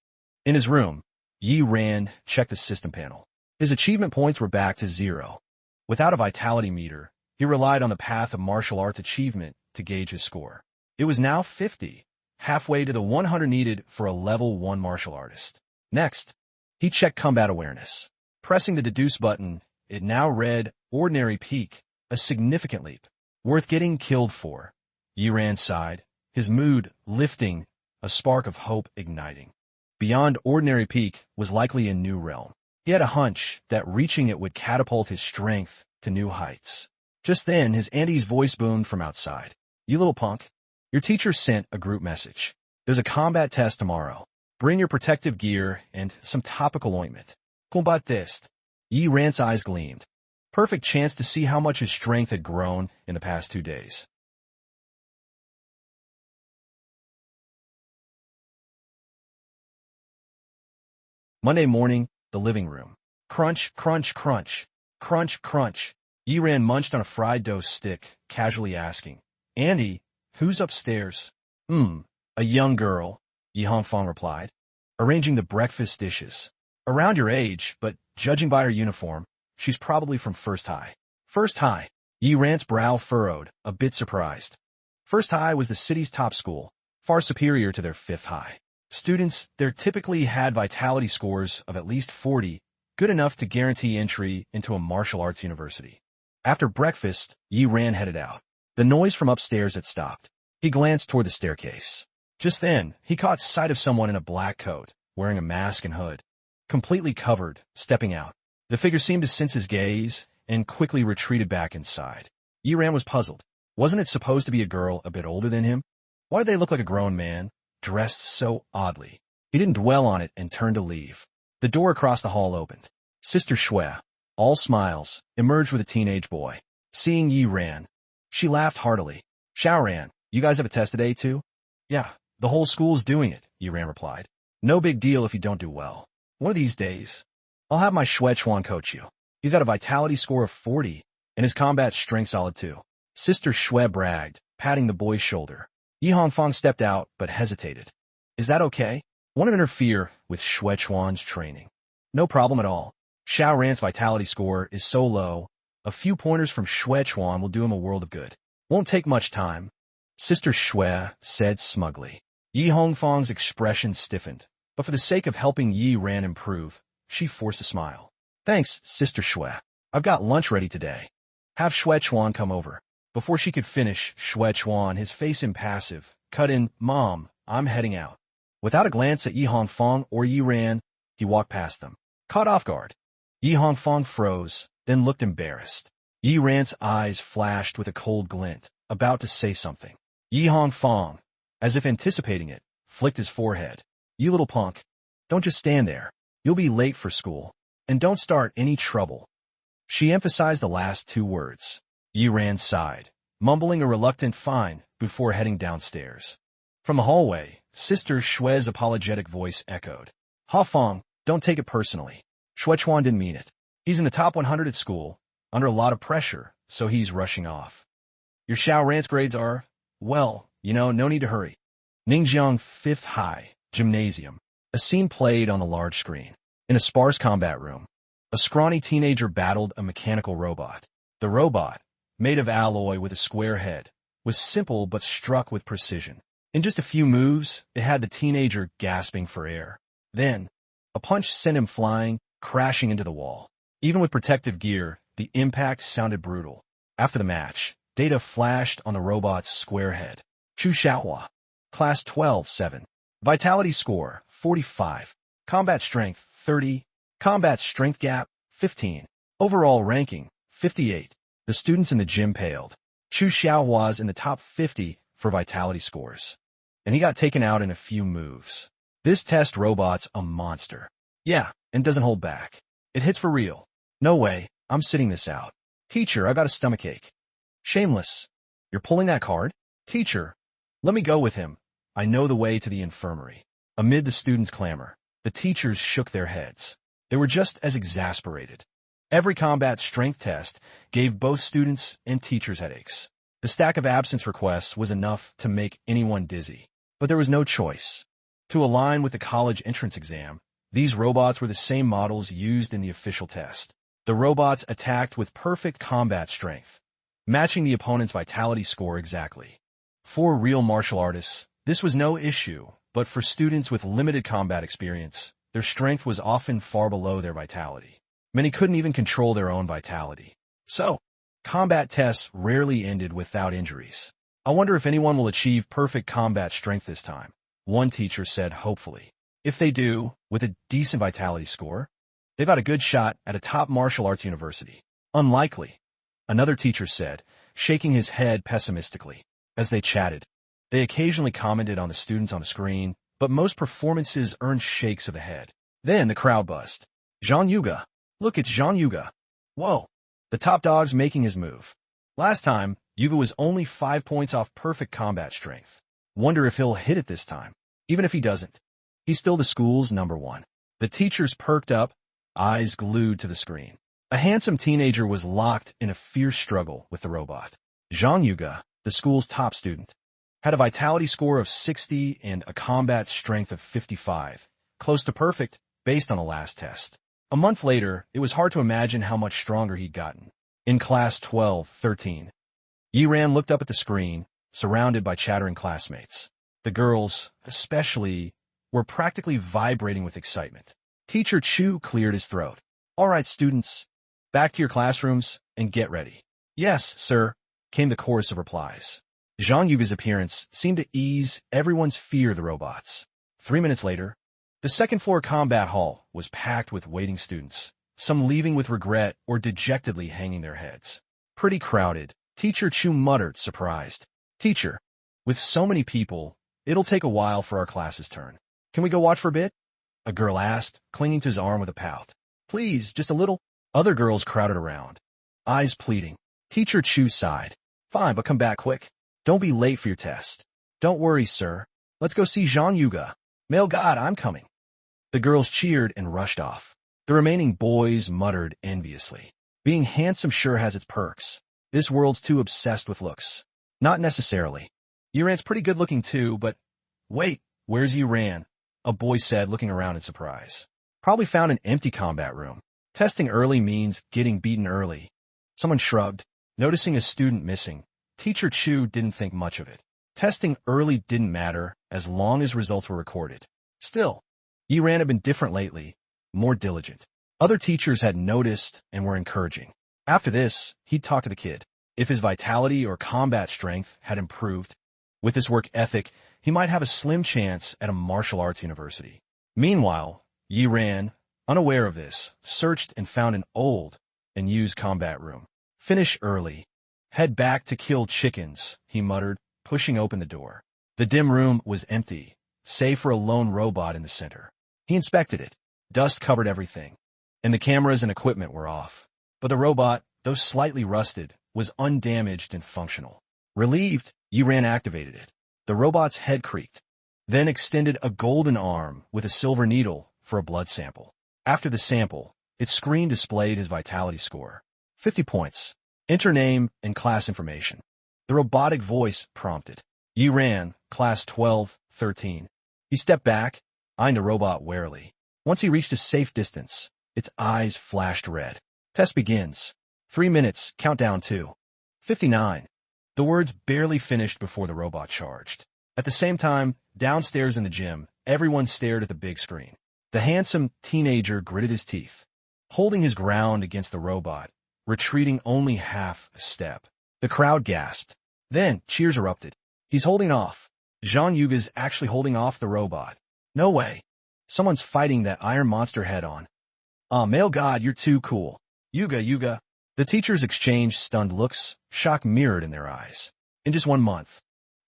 Speaker 1: In his room, Yiran checked the system panel. His achievement points were back to 0. Without a vitality meter, he relied on the path of martial arts achievement to gauge his score. It was now 50, halfway to the 100 needed for a level 1 martial artist. Next, he checked combat awareness. Pressing the deduce button, it now read ordinary peak, a significant leap. Worth getting killed for. Yiran sighed, his mood lifting, a spark of hope igniting. Beyond ordinary peak was likely a new realm. He had a hunch that reaching it would catapult his strength to new heights. Just then, his auntie's voice boomed from outside. "You little punk. Your teacher sent a group message. There's a combat test tomorrow. Bring your protective gear and some topical ointment. Combat test." Yi Ran's eyes gleamed. Perfect chance to see how much his strength had grown in the past 2 days. Monday morning, the living room. Crunch, crunch, crunch. Crunch, crunch. Yi Ran munched on a fried dough stick, casually asking, "Andy, who's upstairs?" A young girl," Yi Hongfang replied, "arranging the breakfast dishes. Around your age, but judging by her uniform, she's probably from First High." First High. Yi Ran's brow furrowed, a bit surprised. First High was the city's top school, far superior to their Fifth High. Students there typically had vitality scores of at least 40, good enough to guarantee entry into a martial arts university. After breakfast, Yi Ran headed out. The noise from upstairs had stopped. He glanced toward the staircase. Just then, he caught sight of someone in a black coat, wearing a mask and hood, completely covered, stepping out. The figure seemed to sense his gaze and quickly retreated back inside. Yi Ran was puzzled. Wasn't it supposed to be a girl a bit older than him? Why did they look like a grown man, dressed so oddly? He didn't dwell on it and turned to leave. The door across the hall opened. Sister Shui, all smiles, emerged with a teenage boy. Seeing Yi Ran, she laughed heartily. "Xiao Ran, you guys have a test today too?" "Yeah, the whole school's doing it," Yi Ran replied. "No big deal if you don't do well. One of these days, I'll have my Shui Chuan coach you. He's got a vitality score of 40, and his combat strength solid too." Sister Shui bragged, patting the boy's shoulder. Yi Hongfang stepped out, but hesitated. "Is that okay? I want to interfere with Shui Chuan's training." "No problem at all. Xiao Ran's vitality score is so low, a few pointers from Shui Chuan will do him a world of good. Won't take much time," Sister Shui said smugly. Yi Hongfang's expression stiffened, but for the sake of helping Yi Ran improve, she forced a smile. "Thanks, Sister Shui. I've got lunch ready today. Have Shui Chuan come over." Before she could finish, Shui Chuan, his face impassive, cut in, "Mom, I'm heading out." Without a glance at Yi Hongfang or Yi Ran, he walked past them. Caught off guard, Yi Hongfang froze, then looked embarrassed. Yi Ran's eyes flashed with a cold glint, about to say something. Yi Hongfang, as if anticipating it, flicked his forehead. "You little punk, don't just stand there. You'll be late for school. And don't start any trouble." She emphasized the last two words. Yi Ran sighed, mumbling a reluctant fine before heading downstairs. From the hallway, Sister Shui's apologetic voice echoed. "Ha Feng, don't take it personally. Shui Chuan didn't mean it. He's in the top 100 at school, under a lot of pressure, so he's rushing off. Your Xiao Ran's grades are, well, no need to hurry." Ningjiang Fifth High Gymnasium. A scene played on a large screen. In a sparse combat room, a scrawny teenager battled a mechanical robot. The robot, made of alloy with a square head, was simple but struck with precision. In just a few moves, it had the teenager gasping for air. Then, a punch sent him flying, crashing into the wall. Even with protective gear, the impact sounded brutal. After the match, data flashed on the robot's square head. Chu Xiaohua, Class 12-7. Vitality score, 45. Combat strength, 30. Combat strength gap, 15. Overall ranking, 58. The students in the gym paled. Chu Xiaohua's in the top 50 for vitality scores. And he got taken out in a few moves. This test robot's a monster. Yeah, and doesn't hold back. It hits for real. No way, I'm sitting this out. Teacher, I got a stomachache. Shameless. You're pulling that card? Teacher, let me go with him. I know the way to the infirmary. Amid the students' clamor, the teachers shook their heads. They were just as exasperated. Every combat strength test gave both students and teachers headaches. The stack of absence requests was enough to make anyone dizzy. But there was no choice. To align with the college entrance exam, these robots were the same models used in the official test. The robots attacked with perfect combat strength, matching the opponent's vitality score exactly. For real martial artists, this was no issue, but for students with limited combat experience, their strength was often far below their vitality. Many couldn't even control their own vitality. So, combat tests rarely ended without injuries. I wonder if anyone will achieve perfect combat strength this time, one teacher said hopefully. If they do, with a decent vitality score, they've got a good shot at a top martial arts university. Unlikely, another teacher said, shaking his head pessimistically. As they chatted, they occasionally commented on the students on the screen, but most performances earned shakes of the head. Then the crowd buzzed. Zhang Yuga! Look, it's Zhang Yuga! Whoa! The top dog's making his move. Last time, Yuga was only 5 points off perfect combat strength. Wonder if he'll hit it this time. Even if he doesn't, he's still the school's #1. The teachers perked up, eyes glued to the screen. A handsome teenager was locked in a fierce struggle with the robot. Zhang Yuga, the school's top student, had a vitality score of 60 and a combat strength of 55, close to perfect based on the last test. A month later, it was hard to imagine how much stronger he'd gotten. In class 12-13, Yiran looked up at the screen, surrounded by chattering classmates. The girls, especially, were practically vibrating with excitement. Teacher Chu cleared his throat. All right, students, back to your classrooms and get ready. Yes, sir, came the chorus of replies. Zhang Yuga's appearance seemed to ease everyone's fear of the robots. 3 minutes later, the second-floor combat hall was packed with waiting students, some leaving with regret or dejectedly hanging their heads. Pretty crowded, Teacher Chu muttered, surprised. Teacher, with so many people, it'll take a while for our class's turn. Can we go watch for a bit? A girl asked, clinging to his arm with a pout. Please, just a little. Other girls crowded around, eyes pleading. Teacher Chu sighed. Fine, but come back quick. Don't be late for your test. Don't worry, sir. Let's go see Zhang Yuga. Male God, I'm coming. The girls cheered and rushed off. The remaining boys muttered enviously. Being handsome sure has its perks. This world's too obsessed with looks. Not necessarily. Yiran's pretty good looking too, but... Wait, where's Yiran? A boy said, looking around in surprise. Probably found an empty combat room. Testing early means getting beaten early. Someone shrugged, noticing a student missing. Teacher Chu didn't think much of it. Testing early didn't matter as long as results were recorded. Still, Yiran had been different lately, more diligent. Other teachers had noticed and were encouraging. After this, he'd talk to the kid. If his vitality or combat strength had improved, with his work ethic, he might have a slim chance at a martial arts university. Meanwhile, Yiran, unaware of this, searched and found an old and used combat room. Finish early. Head back to kill chickens, he muttered, pushing open the door. The dim room was empty, save for a lone robot in the center. He inspected it. Dust covered everything, and the cameras and equipment were off. But the robot, though slightly rusted, was undamaged and functional. Relieved, Yiran activated it. The robot's head creaked, then extended a golden arm with a silver needle for a blood sample. After the sample, its screen displayed his vitality score. 50 points. Enter name and class information. The robotic voice prompted. Yiran, class 12-13. He stepped back, eyeing the robot warily. Once he reached a safe distance, its eyes flashed red. Test begins. 3 minutes, countdown 2. 59. The words barely finished before the robot charged. At the same time, downstairs in the gym, everyone stared at the big screen. The handsome teenager gritted his teeth, holding his ground against the robot, retreating only half a step. The crowd gasped. Then, cheers erupted. He's holding off. Zhang Yuga's actually holding off the robot. No way. Someone's fighting that iron monster head-on. Aw, male god, you're too cool. Yuga. The teachers exchanged stunned looks, shock mirrored in their eyes. In just 1 month,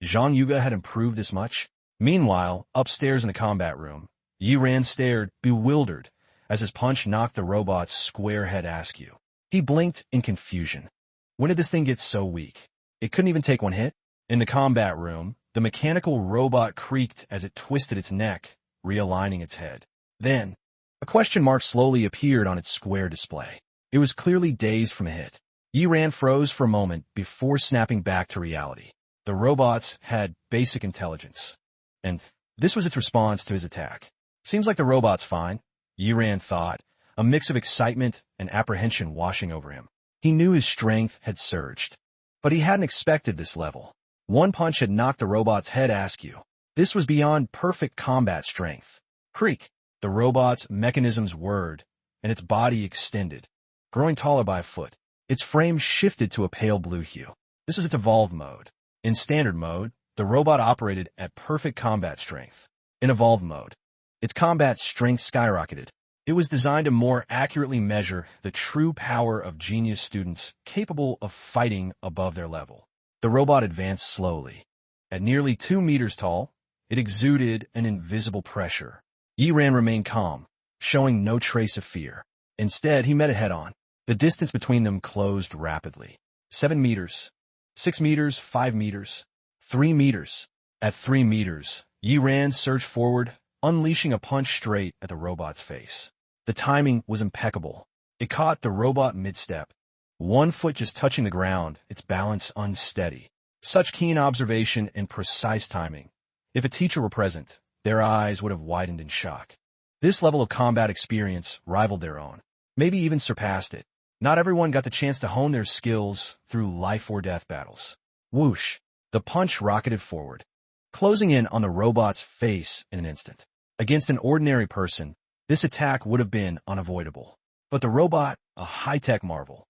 Speaker 1: Zhang Yuga had improved this much. Meanwhile, upstairs in the combat room, Yiran stared, bewildered, as his punch knocked the robot's square head askew. He blinked in confusion. When did this thing get so weak? It couldn't even take one hit? In the combat room, the mechanical robot creaked as it twisted its neck, realigning its head. Then, a question mark slowly appeared on its square display. It was clearly dazed from a hit. Yiran froze for a moment before snapping back to reality. The robots had basic intelligence, and this was its response to his attack. Seems like the robot's fine, Yiran thought, a mix of excitement and apprehension washing over him. He knew his strength had surged, but he hadn't expected this level. One punch had knocked the robot's head askew. This was beyond perfect combat strength. Creak! The robot's mechanisms whirred, and its body extended, growing taller by a foot. Its frame shifted to a pale blue hue. This was its evolved mode. In standard mode, the robot operated at perfect combat strength. In evolved mode, its combat strength skyrocketed. It was designed to more accurately measure the true power of genius students capable of fighting above their level. The robot advanced slowly. At nearly 2 meters tall, it exuded an invisible pressure. Yiran remained calm, showing no trace of fear. Instead, he met it head-on. The distance between them closed rapidly. 7 meters, 6 meters, 5 meters, 3 meters. At 3 meters, Yiran surged forward, unleashing a punch straight at the robot's face. The timing was impeccable. It caught the robot mid-step. One foot just touching the ground, its balance unsteady. Such keen observation and precise timing. If a teacher were present, their eyes would have widened in shock. This level of combat experience rivaled their own, maybe even surpassed it. Not everyone got the chance to hone their skills through life-or-death battles. Whoosh! The punch rocketed forward, closing in on the robot's face in an instant. Against an ordinary person, this attack would have been unavoidable. But the robot, a high-tech marvel,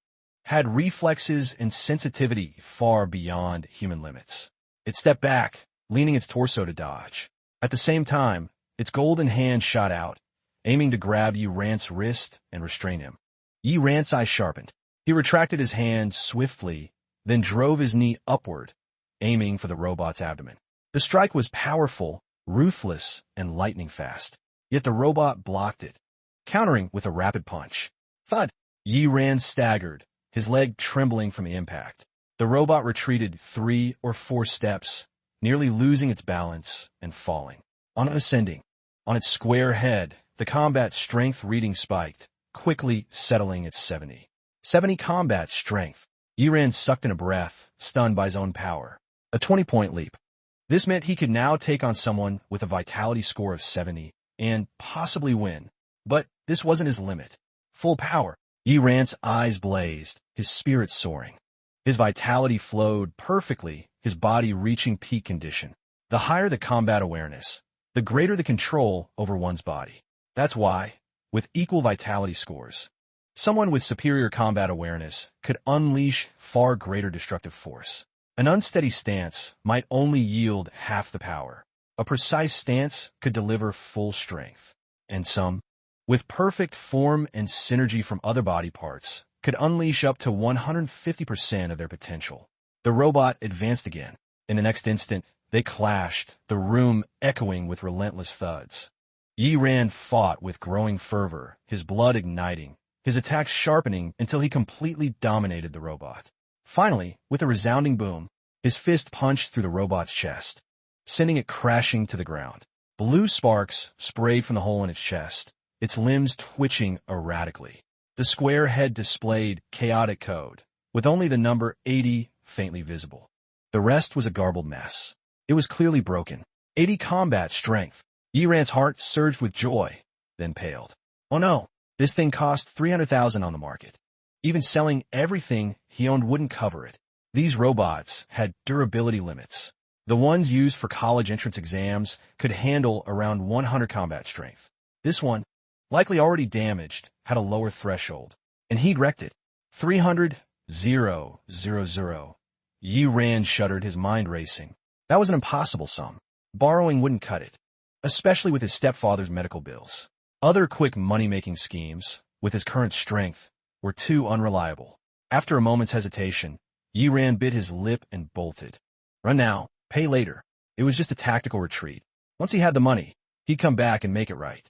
Speaker 1: had reflexes and sensitivity far beyond human limits. It stepped back, leaning its torso to dodge. At the same time, its golden hand shot out, aiming to grab Yiran's wrist and restrain him. Yiran's eyes sharpened. He retracted his hand swiftly, then drove his knee upward, aiming for the robot's abdomen. The strike was powerful, ruthless, and lightning-fast. Yet the robot blocked it, countering with a rapid punch. Thud! Yiran staggered, his leg trembling from the impact. The robot retreated 3 or 4 steps, nearly losing its balance and falling. On ascending, on its square head, the combat strength reading spiked, quickly settling at 70. 70 combat strength. Yiran sucked in a breath, stunned by his own power. A 20-point leap. This meant he could now take on someone with a vitality score of 70 and possibly win. But this wasn't his limit. Full power. Yiran's eyes blazed, his spirit soaring. His vitality flowed perfectly, his body reaching peak condition. The higher the combat awareness, the greater the control over one's body. That's why, with equal vitality scores, someone with superior combat awareness could unleash far greater destructive force. An unsteady stance might only yield half the power. A precise stance could deliver full strength. And some, with perfect form and synergy from other body parts, could unleash up to 150% of their potential. The robot advanced again. In the next instant, they clashed, the room echoing with relentless thuds. Yiran fought with growing fervor, his blood igniting, his attacks sharpening until he completely dominated the robot. Finally, with a resounding boom, his fist punched through the robot's chest, sending it crashing to the ground. Blue sparks sprayed from the hole in its chest, its limbs twitching erratically. The square head displayed chaotic code, with only the number 80 faintly visible. The rest was a garbled mess. It was clearly broken. 80 combat strength. Yiran's heart surged with joy, then paled. Oh no, this thing cost $300,000 on the market. Even selling everything he owned wouldn't cover it. These robots had durability limits. The ones used for college entrance exams could handle around 100 combat strength. This one, likely already damaged, had a lower threshold, and he'd wrecked it. 300, 0, 0, 0. Yiran shuddered, his mind racing. That was an impossible sum. Borrowing wouldn't cut it, especially with his stepfather's medical bills. Other quick money-making schemes, with his current strength, were too unreliable. After a moment's hesitation, Yiran bit his lip and bolted. Run now, pay later. It was just a tactical retreat. Once he had the money, he'd come back and make it right.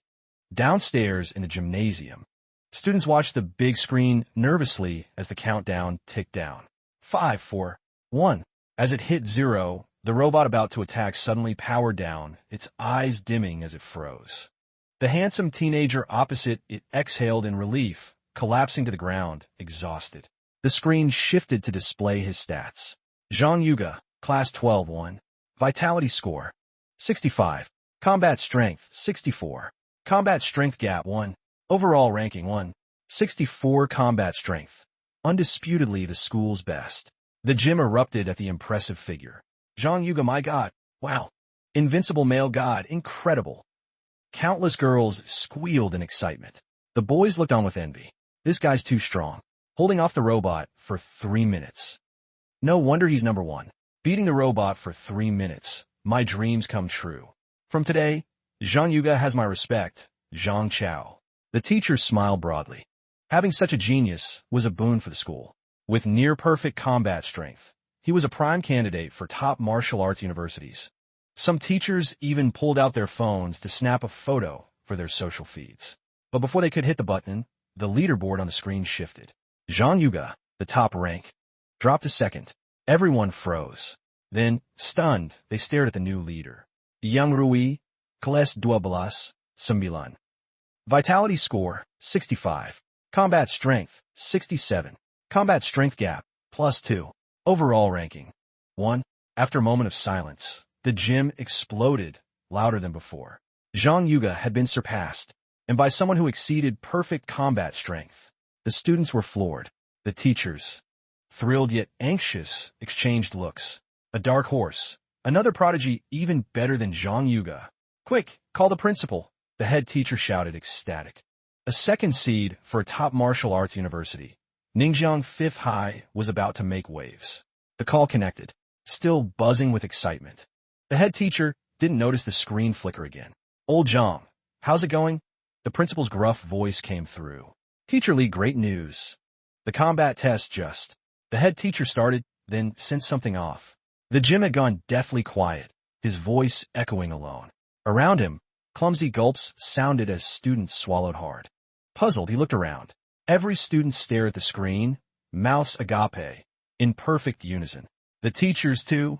Speaker 1: Downstairs in the gymnasium, students watched the big screen nervously as the countdown ticked down. 5, 4, 1. As it hit 0, the robot about to attack suddenly powered down, its eyes dimming as it froze. The handsome teenager opposite it exhaled in relief, collapsing to the ground, exhausted. The screen shifted to display his stats. Zhang Yuga, Class 12-1. Vitality score, 65. Combat strength, 64. Combat strength gap 1. Overall ranking 1. 64 combat strength. Undisputedly the school's best. The gym erupted at the impressive figure. Zhang Yuga, my god, wow. Invincible male god, incredible. Countless girls squealed in excitement. The boys looked on with envy. This guy's too strong, holding off the robot for 3 minutes. No wonder he's number 1. Beating the robot for 3 minutes. My dreams come true. From today, Zhang Yuga has my respect. Zhang Chao. The teacher smiled broadly. Having such a genius was a boon for the school. With near-perfect combat strength, he was a prime candidate for top martial arts universities. Some teachers even pulled out their phones to snap a photo for their social feeds. But before they could hit the button, the leaderboard on the screen shifted. Zhang Yuga, the top rank, dropped a second. Everyone froze. Then, stunned, they stared at the new leader. Yang Rui, Kelas 12, 9. Vitality score, 65. Combat strength, 67. Combat strength gap, +2. Overall ranking, 1. After a moment of silence, the gym exploded louder than before. Zhang Yuga had been surpassed, and by someone who exceeded perfect combat strength. The students were floored. The teachers, thrilled yet anxious, exchanged looks. A dark horse, another prodigy even better than Zhang Yuga. Quick, call the principal, the head teacher shouted, ecstatic. A second seed for a top martial arts university. Ningxiang 5th High was about to make waves. The call connected, still buzzing with excitement. The head teacher didn't notice the screen flicker again. Old Zhang, how's it going? The principal's gruff voice came through. Teacher Lee, great news. The combat test just. The head teacher started, then sensed something off. The gym had gone deathly quiet, his voice echoing alone. Around him, clumsy gulps sounded as students swallowed hard. Puzzled, he looked around. Every student stared at the screen, mouths agape, in perfect unison. The teachers, too,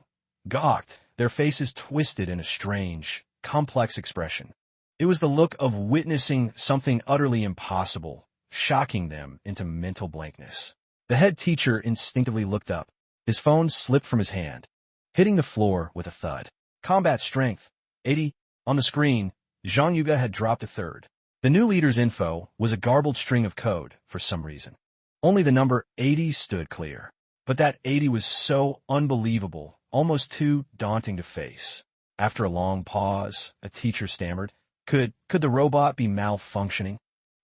Speaker 1: gawked, their faces twisted in a strange, complex expression. It was the look of witnessing something utterly impossible, shocking them into mental blankness. The head teacher instinctively looked up. His phone slipped from his hand, hitting the floor with a thud. Combat strength, 80. On the screen, Zhang Yuga had dropped a third. The new leader's info was a garbled string of code for some reason. Only the number 80 stood clear. But that 80 was so unbelievable, almost too daunting to face. After a long pause, a teacher stammered, Could the robot be malfunctioning?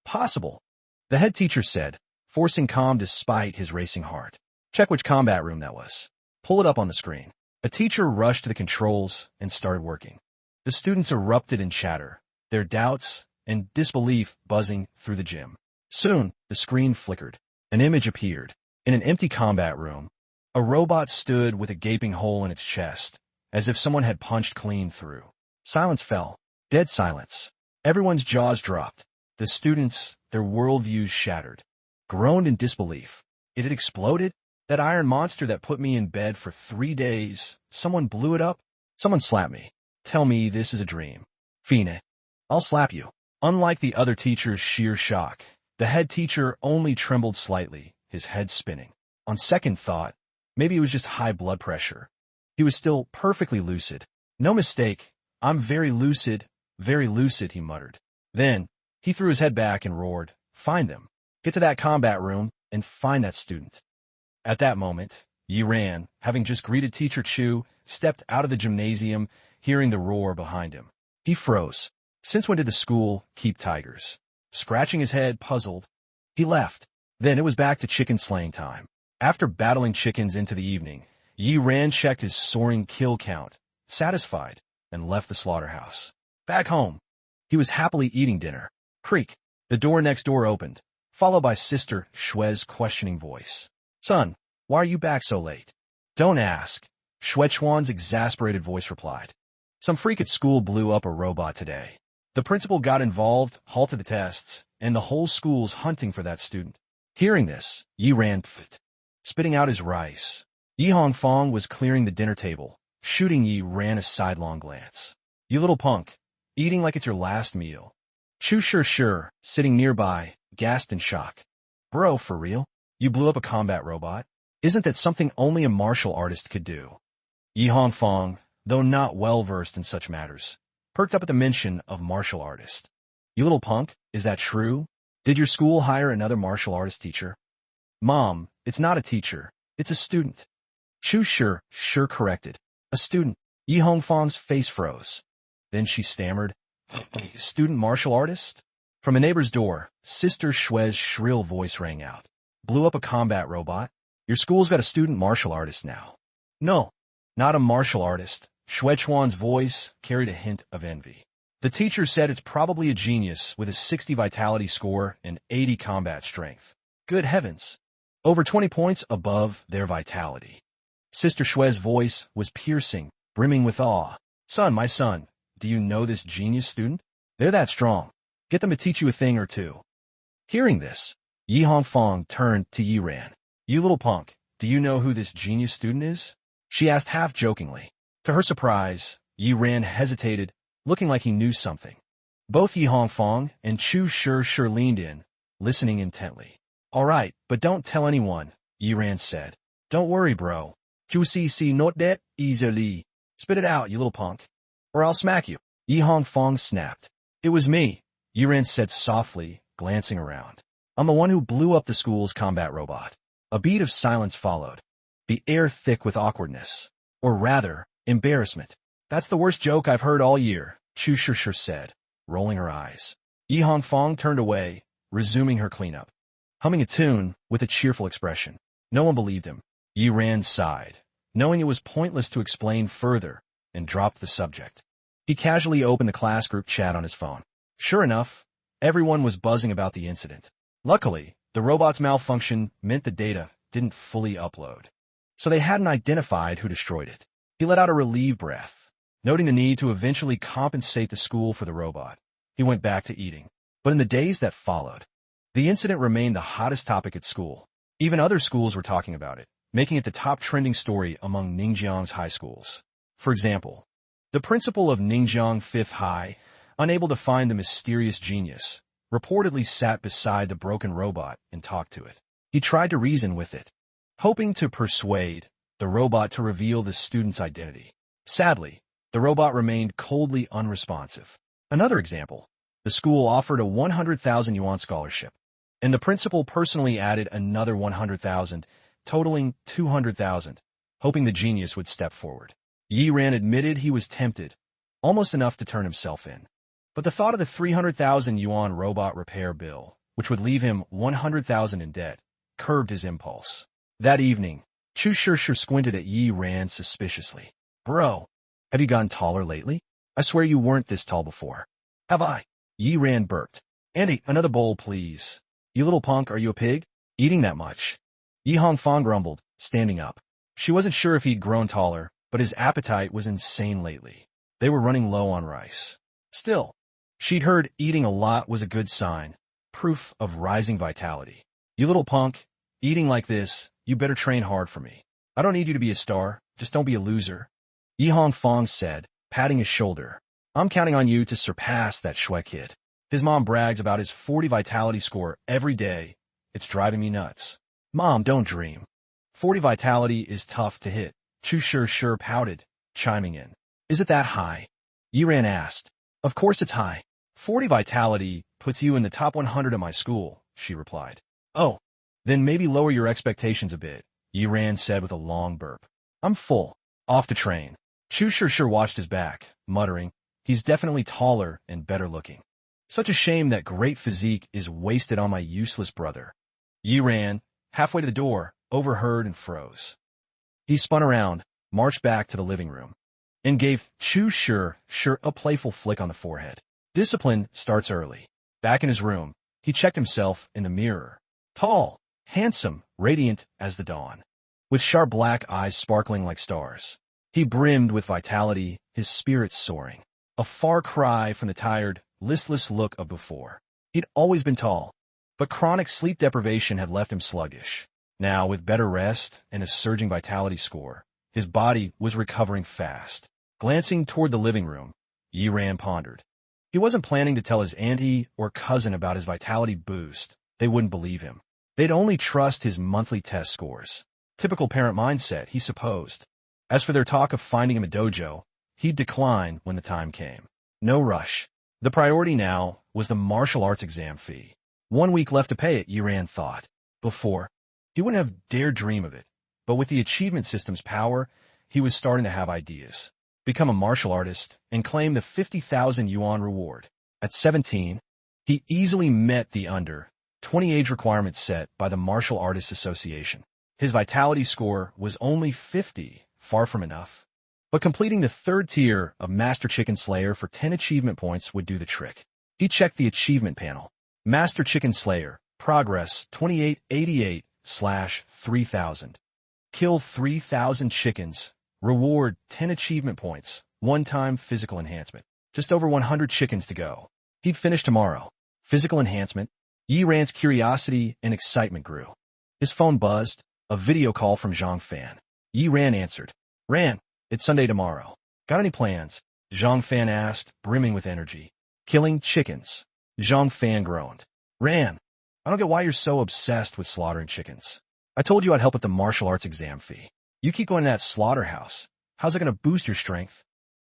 Speaker 1: Possible, the head teacher said, forcing calm despite his racing heart. Check which combat room that was. Pull it up on the screen. A teacher rushed to the controls and started working. The students erupted in chatter, their doubts and disbelief buzzing through the gym. Soon, the screen flickered. An image appeared. In an empty combat room, a robot stood with a gaping hole in its chest, as if someone had punched clean through. Silence fell. Dead silence. Everyone's jaws dropped. The students, their worldviews shattered, groaned in disbelief. It had exploded? That iron monster that put me in bed for 3 days, someone blew it up? Someone slapped me. Tell me this is a dream. Fine. I'll slap you. Unlike the other teacher's sheer shock, the head teacher only trembled slightly, his head spinning. On second thought, maybe it was just high blood pressure. He was still perfectly lucid. No mistake. I'm very lucid, he muttered. Then, he threw his head back and roared, Find them. Get to that combat room and find that student. At that moment, Yi Ran, having just greeted Teacher Chu, stepped out of the gymnasium, hearing the roar behind him. He froze. Since when did the school keep tigers? Scratching his head, puzzled, he left. Then it was back to chicken slaying time. After battling chickens into the evening, Yi Ran checked his soaring kill count, satisfied, and left the slaughterhouse. Back home, he was happily eating dinner. Creak. The door next door opened, followed by Sister Shue's questioning voice. Son, why are you back so late? Don't ask, Xue Chuan's exasperated voice replied. Some freak at school blew up a robot today. The principal got involved, halted the tests, and the whole school's hunting for that student. Hearing this, Yi ran, spitting out his rice. Yi Hongfang was clearing the dinner table. Shooting Yi ran a sidelong glance. You little punk, eating like it's your last meal. Chu sure, sitting nearby, gasped in shock. Bro, for real? You blew up a combat robot? Isn't that something only a martial artist could do? Yi Hongfang, though not well-versed in such matters, perked up at the mention of martial artist. You little punk, is that true? Did your school hire another martial artist teacher? Mom, it's not a teacher, it's a student. Chu sure corrected. A student. Yi Hongfang's face froze. Then she stammered, Student martial artist? From a neighbor's door, Sister Shue's shrill voice rang out. Blew up a combat robot? Your school's got a student martial artist now. No, Not a martial artist. Xuechuan's voice carried a hint of envy. The teacher said it's probably a genius with a 60 vitality score and 80 combat strength. Good heavens. Over 20 points above their vitality. Sister Xue's voice was piercing, brimming with awe. Son, my son, do you know this genius student? They're that strong. Get them to teach you a thing or two. Hearing this, Yi Hongfang turned to Yi Ran. You little punk, do you know who this genius student is? She asked half-jokingly. To her surprise, Yi Ran hesitated, looking like he knew something. Both Yi Hongfang and Chu Shi leaned in, listening intently. All right, but don't tell anyone, Yi Ran said. Don't worry, bro. QCC not that easily. Spit it out, you little punk, or I'll smack you. Yi Hongfang snapped. It was me, Yi Ran said softly, glancing around. I'm the one who blew up the school's combat robot. A beat of silence followed, the air thick with awkwardness, or rather, embarrassment. That's the worst joke I've heard all year, Chu Shi said, rolling her eyes. Yi Hongfang turned away, resuming her cleanup, humming a tune with a cheerful expression. No one believed him. Yi Ran sighed, knowing it was pointless to explain further, and dropped the subject. He casually opened the class group chat on his phone. Sure enough, everyone was buzzing about the incident. Luckily, the robot's malfunction meant the data didn't fully upload, so they hadn't identified who destroyed it. He let out a relieved breath, noting the need to eventually compensate the school for the robot. He went back to eating. But in the days that followed, the incident remained the hottest topic at school. Even other schools were talking about it, making it the top trending story among Ningjiang's high schools. For example, the principal of Ningjiang 5th High, unable to find the mysterious genius, reportedly sat beside the broken robot and talked to it. He tried to reason with it, hoping to persuade the robot to reveal the student's identity. Sadly, the robot remained coldly unresponsive. Another example, the school offered a 100,000 yuan scholarship, and the principal personally added another 100,000, totaling 200,000, hoping the genius would step forward. Yi Ran admitted he was tempted, almost enough to turn himself in. But the thought of the 300,000 yuan robot repair bill, which would leave him 100,000 in debt, curbed his impulse. That evening, Chu Shi squinted at Yi Ran suspiciously. Bro, have you gotten taller lately? I swear you weren't this tall before. Have I? Yi Ran burped. Andy, another bowl, please. You little punk, are you a pig? Eating that much? Yi Hongfang grumbled, standing up. She wasn't sure if he'd grown taller, but his appetite was insane lately. They were running low on rice. Still, she'd heard eating a lot was a good sign, proof of rising vitality. You little punk, eating like this, you better train hard for me. I don't need you to be a star, just don't be a loser. Yi Hongfang said, patting his shoulder. I'm counting on you to surpass that Xue kid. His mom brags about his 40 vitality score every day. It's driving me nuts. Mom, don't dream. 40 vitality is tough to hit. Chu Shi pouted, chiming in. Is it that high? Yi Ran asked. Of course it's high. 40 vitality puts you in the top 100 of my school, she replied. Oh, then maybe lower your expectations a bit, Yi Ran said with a long burp. I'm full. Off to train. Chu Shi watched his back, muttering, he's definitely taller and better looking. Such a shame that great physique is wasted on my useless brother. Yi Ran, halfway to the door, overheard and froze. He spun around, marched back to the living room, and gave Chu Shi a playful flick on the forehead. Discipline starts early. Back in his room, he checked himself in the mirror. Tall, handsome, radiant as the dawn, with sharp black eyes sparkling like stars. He brimmed with vitality, his spirits soaring. A far cry from the tired, listless look of before. He'd always been tall, but chronic sleep deprivation had left him sluggish. Now, with better rest and a surging vitality score, his body was recovering fast. Glancing toward the living room, Yi Ran pondered. He wasn't planning to tell his auntie or cousin about his vitality boost. They wouldn't believe him. They'd only trust his monthly test scores. Typical parent mindset, he supposed. As for their talk of finding him a dojo, he'd decline when the time came. No rush. The priority now was the martial arts exam fee. 1 week left to pay it, Yi Ran thought. Before, he wouldn't have dared dream of it, but with the achievement system's power, he was starting to have ideas. Become a martial artist and claim the 50,000 yuan reward. At 17, he easily met the under 20 age requirement set by the Martial Artists Association. His vitality score was only 50, far from enough. But completing the third tier of Master Chicken Slayer for 10 achievement points would do the trick. He checked the achievement panel. Master Chicken Slayer, progress 2888/3000. Kill 3,000 chickens. Reward 10 achievement points. One-time physical enhancement. Just over 100 chickens to go. He'd finish tomorrow. Physical enhancement. Yi Ran's curiosity and excitement grew. His phone buzzed. A video call from Zhang Fan. Yi Ran answered. Ran, it's Sunday tomorrow. Got any plans? Zhang Fan asked, brimming with energy. Killing chickens. Zhang Fan groaned. Ran, I don't get why you're so obsessed with slaughtering chickens. I told you I'd help with the martial arts exam fee. You keep going to that slaughterhouse. How's it going to boost your strength?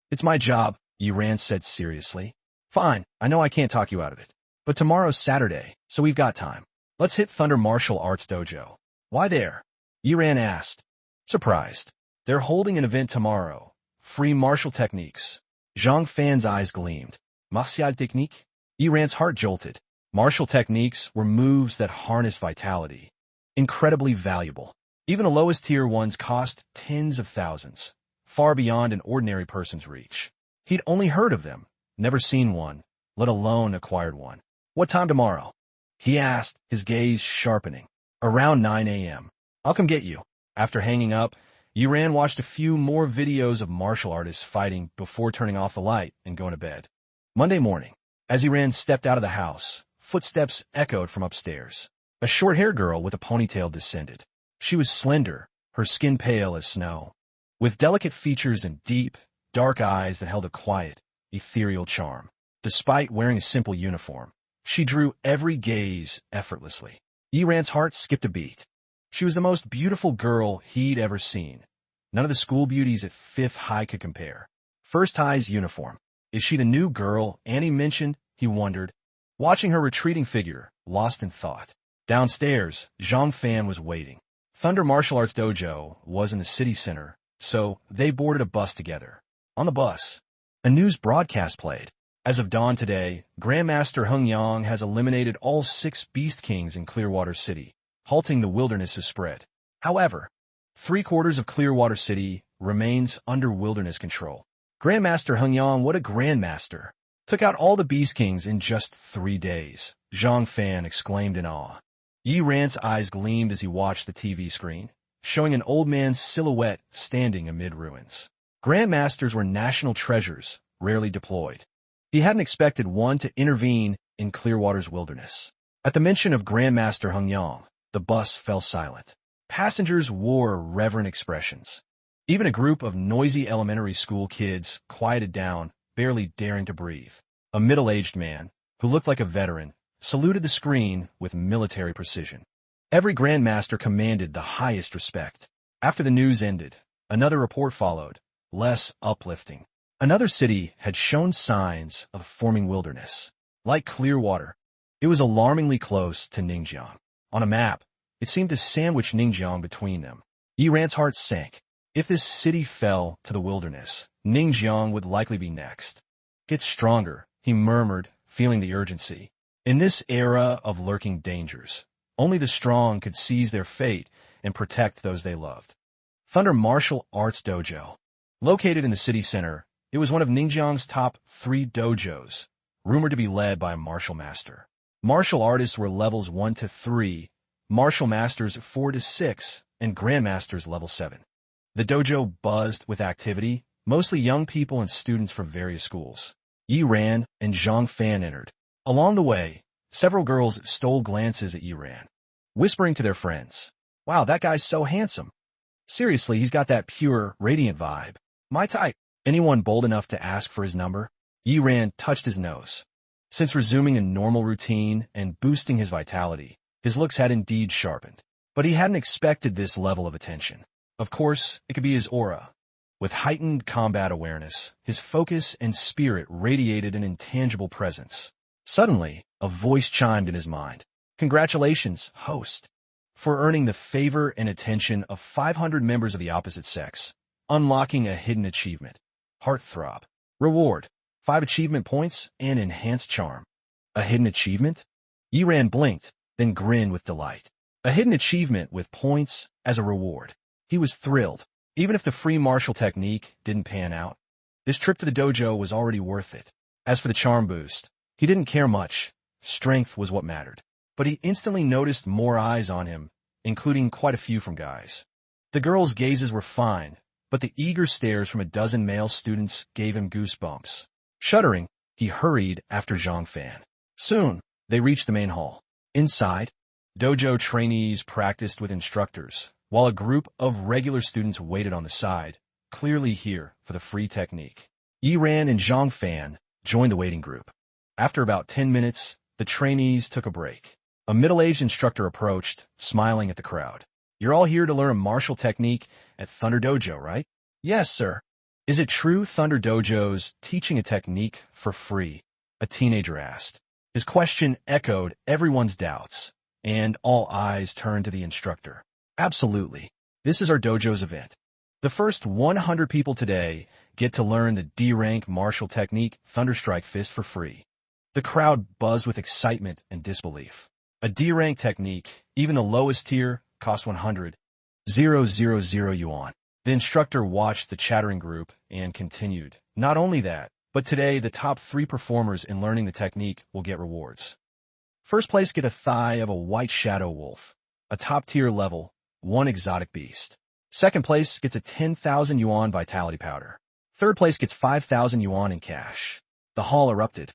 Speaker 1: It's my job, Yi Ran said seriously. Fine, I know I can't talk you out of it. But tomorrow's Saturday, so we've got time. Let's hit Thunder Martial Arts Dojo. Why there? Yi Ran asked. Surprised. They're holding an event tomorrow. Free martial techniques. Zhang Fan's eyes gleamed. Martial technique? Yi Ran's heart jolted. Martial techniques were moves that harness vitality. Incredibly valuable. Even the lowest tier ones cost tens of thousands, far beyond an ordinary person's reach. He'd only heard of them, never seen one, let alone acquired one. What time tomorrow? He asked, his gaze sharpening. Around 9 a.m. I'll come get you. After hanging up, Yi Ran watched a few more videos of martial artists fighting before turning off the light and going to bed. Monday morning, as Yi Ran stepped out of the house, footsteps echoed from upstairs. A short-haired girl with a ponytail descended. She was slender, her skin pale as snow, with delicate features and deep, dark eyes that held a quiet, ethereal charm. Despite wearing a simple uniform, she drew every gaze effortlessly. Yi Ran's heart skipped a beat. She was the most beautiful girl he'd ever seen. None of the school beauties at 5th High could compare. First High's uniform. Is she the new girl Annie mentioned? He wondered, watching her retreating figure, lost in thought. Downstairs, Zhang Fan was waiting. Thunder Martial Arts Dojo was in the city center, so they boarded a bus together. On the bus, a news broadcast played. As of dawn today, Grandmaster Hung Yang has eliminated all 6 Beast Kings in Clearwater City, halting the wilderness's spread. However, 3/4 of Clearwater City remains under wilderness control. Grandmaster Hung Yang, what a grandmaster! Took out all the Beast Kings in just 3 days, Zhang Fan exclaimed in awe. Yi Ran's eyes gleamed as he watched the TV screen, showing an old man's silhouette standing amid ruins. Grandmasters were national treasures, rarely deployed. He hadn't expected one to intervene in Clearwater's wilderness. At the mention of Grandmaster Hung Yang, the bus fell silent. Passengers wore reverent expressions. Even a group of noisy elementary school kids quieted down, barely daring to breathe. A middle-aged man, who looked like a veteran, saluted the screen with military precision. Every Grandmaster commanded the highest respect. After the news ended, another report followed, less uplifting. Another city had shown signs of forming wilderness. Like Clearwater, it was alarmingly close to Ningjiang. On a map, it seemed to sandwich Ningjiang between them. Yi Ran's heart sank. If this city fell to the wilderness, Ningjiang would likely be next. Get stronger, he murmured, feeling the urgency. In this era of lurking dangers, only the strong could seize their fate and protect those they loved. Thunder Martial Arts Dojo. Located in the city center, it was one of Ningjiang's top 3 dojos, rumored to be led by a martial master. Martial artists were levels 1 to 3, martial masters 4 to 6, and grandmasters level 7. The dojo buzzed with activity, mostly young people and students from various schools. Yi Ran and Zhang Fan entered. Along the way, several girls stole glances at Yi Ran, whispering to their friends, "Wow, that guy's so handsome. Seriously, he's got that pure, radiant vibe. My type." Anyone bold enough to ask for his number? Yi Ran touched his nose. Since resuming a normal routine and boosting his vitality, his looks had indeed sharpened. But he hadn't expected this level of attention. Of course, it could be his aura. With heightened combat awareness, his focus and spirit radiated an intangible presence. Suddenly, a voice chimed in his mind. "Congratulations, host, for earning the favor and attention of 500 members of the opposite sex, unlocking a hidden achievement. Heartthrob. Reward, 5 achievement points and enhanced charm." A hidden achievement? Yi Ran blinked, then grinned with delight. A hidden achievement with points as a reward. He was thrilled. Even if the free martial technique didn't pan out, this trip to the dojo was already worth it. As for the charm boost, he didn't care much. Strength was what mattered. But he instantly noticed more eyes on him, including quite a few from guys. The girls' gazes were fine, but the eager stares from a dozen male students gave him goosebumps. Shuddering, he hurried after Zhang Fan. Soon, they reached the main hall. Inside, dojo trainees practiced with instructors, while a group of regular students waited on the side, clearly here for the free technique. Yi Ran and Zhang Fan joined the waiting group. After about 10 minutes, the trainees took a break. A middle-aged instructor approached, smiling at the crowd. You're all here to learn a martial technique at Thunder Dojo, right? Yes, sir. Is it true Thunder Dojo's teaching a technique for free? A teenager asked. His question echoed everyone's doubts, and all eyes turned to the instructor. Absolutely. This is our dojo's event. The first 100 people today get to learn the D-rank martial technique Thunderstrike Fist for free. The crowd buzzed with excitement and disbelief. A D-rank technique, even the lowest tier, cost 100,000 yuan. The instructor watched the chattering group and continued. Not only that, but today the top 3 performers in learning the technique will get rewards. First place get a thigh of a white shadow wolf, a top-tier level, 1 exotic beast. Second place gets a 10,000 yuan vitality powder. Third place gets 5,000 yuan in cash. The hall erupted.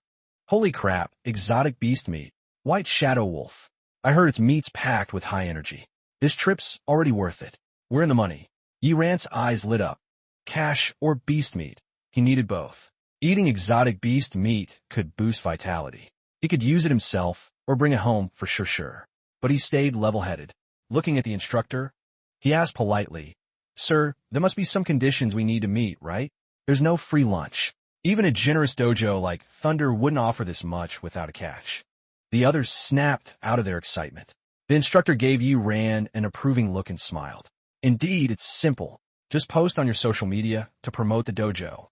Speaker 1: Holy crap, exotic beast meat, white shadow wolf. I heard its meat's packed with high energy. This trip's already worth it. We're in the money. Yi Ran's eyes lit up. Cash or beast meat. He needed both. Eating exotic beast meat could boost vitality. He could use it himself or bring it home for sure. But he stayed level-headed. Looking at the instructor, he asked politely, Sir, there must be some conditions we need to meet, right? There's no free lunch. Even a generous dojo like Thunder wouldn't offer this much without a catch. The others snapped out of their excitement. The instructor gave Yi Ran an approving look and smiled. Indeed, it's simple. Just post on your social media to promote the dojo.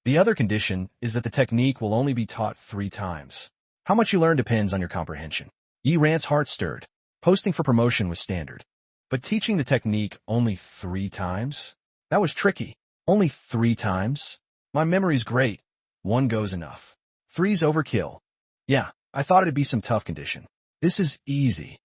Speaker 1: The other condition is that the technique will only be taught 3 times. How much you learn depends on your comprehension. Yi Ran's heart stirred. Posting for promotion was standard. But teaching the technique only 3 times? That was tricky. Only 3 times? My memory's great. 1 goes enough. 3's overkill. Yeah, I thought it'd be some tough condition. This is easy.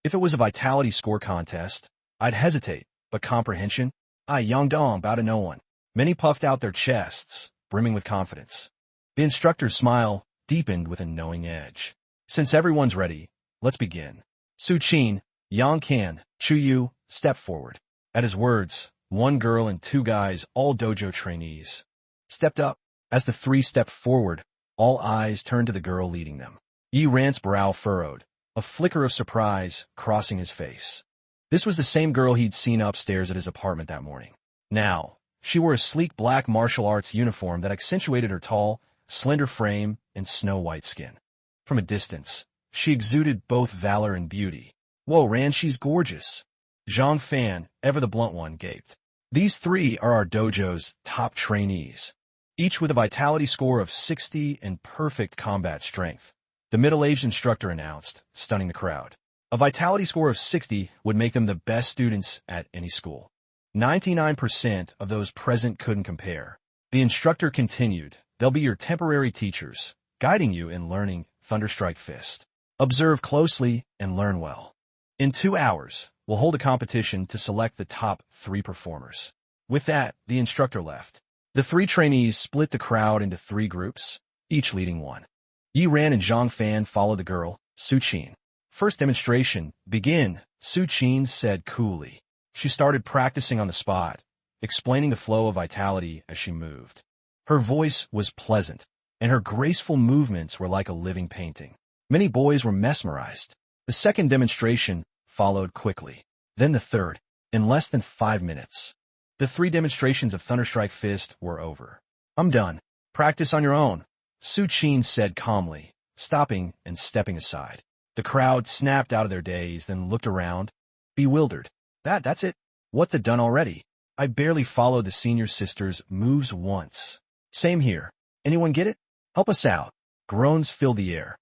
Speaker 1: If it was a vitality score contest, I'd hesitate, but comprehension? Yongdong bow to no one. Many puffed out their chests, brimming with confidence. The instructor's smile deepened with a knowing edge. Since everyone's ready, let's begin. Su Qin, Yang Kan, Chu Yu, step forward. At his words, 1 girl and 2 guys, all dojo trainees, stepped up. As the 3 stepped forward, all eyes turned to the girl leading them. Yi Ran's brow furrowed, a flicker of surprise crossing his face. This was the same girl he'd seen upstairs at his apartment that morning. Now, she wore a sleek black martial arts uniform that accentuated her tall, slender frame and snow-white skin. From a distance, she exuded both valor and beauty. Whoa, Ran, she's gorgeous. Zhang Fan, ever the blunt one, gaped. These 3 are our dojo's top trainees, each with a vitality score of 60 and perfect combat strength. The middle-aged instructor announced, stunning the crowd. A vitality score of 60 would make them the best students at any school. 99% of those present couldn't compare. The instructor continued, they'll be your temporary teachers, guiding you in learning Thunderstrike Fist. Observe closely and learn well. In 2 hours, we'll hold a competition to select the top 3 performers. With that, the instructor left. The 3 trainees split the crowd into 3 groups, each leading one. Yi Ran and Zhang Fan followed the girl, Su Qin. First demonstration, begin, Su Qin said coolly. She started practicing on the spot, explaining the flow of vitality as she moved. Her voice was pleasant, and her graceful movements were like a living painting. Many boys were mesmerized. The second demonstration followed quickly. Then the third, in less than 5 minutes. The 3 demonstrations of Thunderstrike Fist were over. I'm done. Practice on your own, Su Qin said calmly, stopping and stepping aside. The crowd snapped out of their daze, then looked around, bewildered. That's it? What, the done already? I barely followed the senior sister's moves once. Same here. Anyone get it? Help us out. Groans filled the air.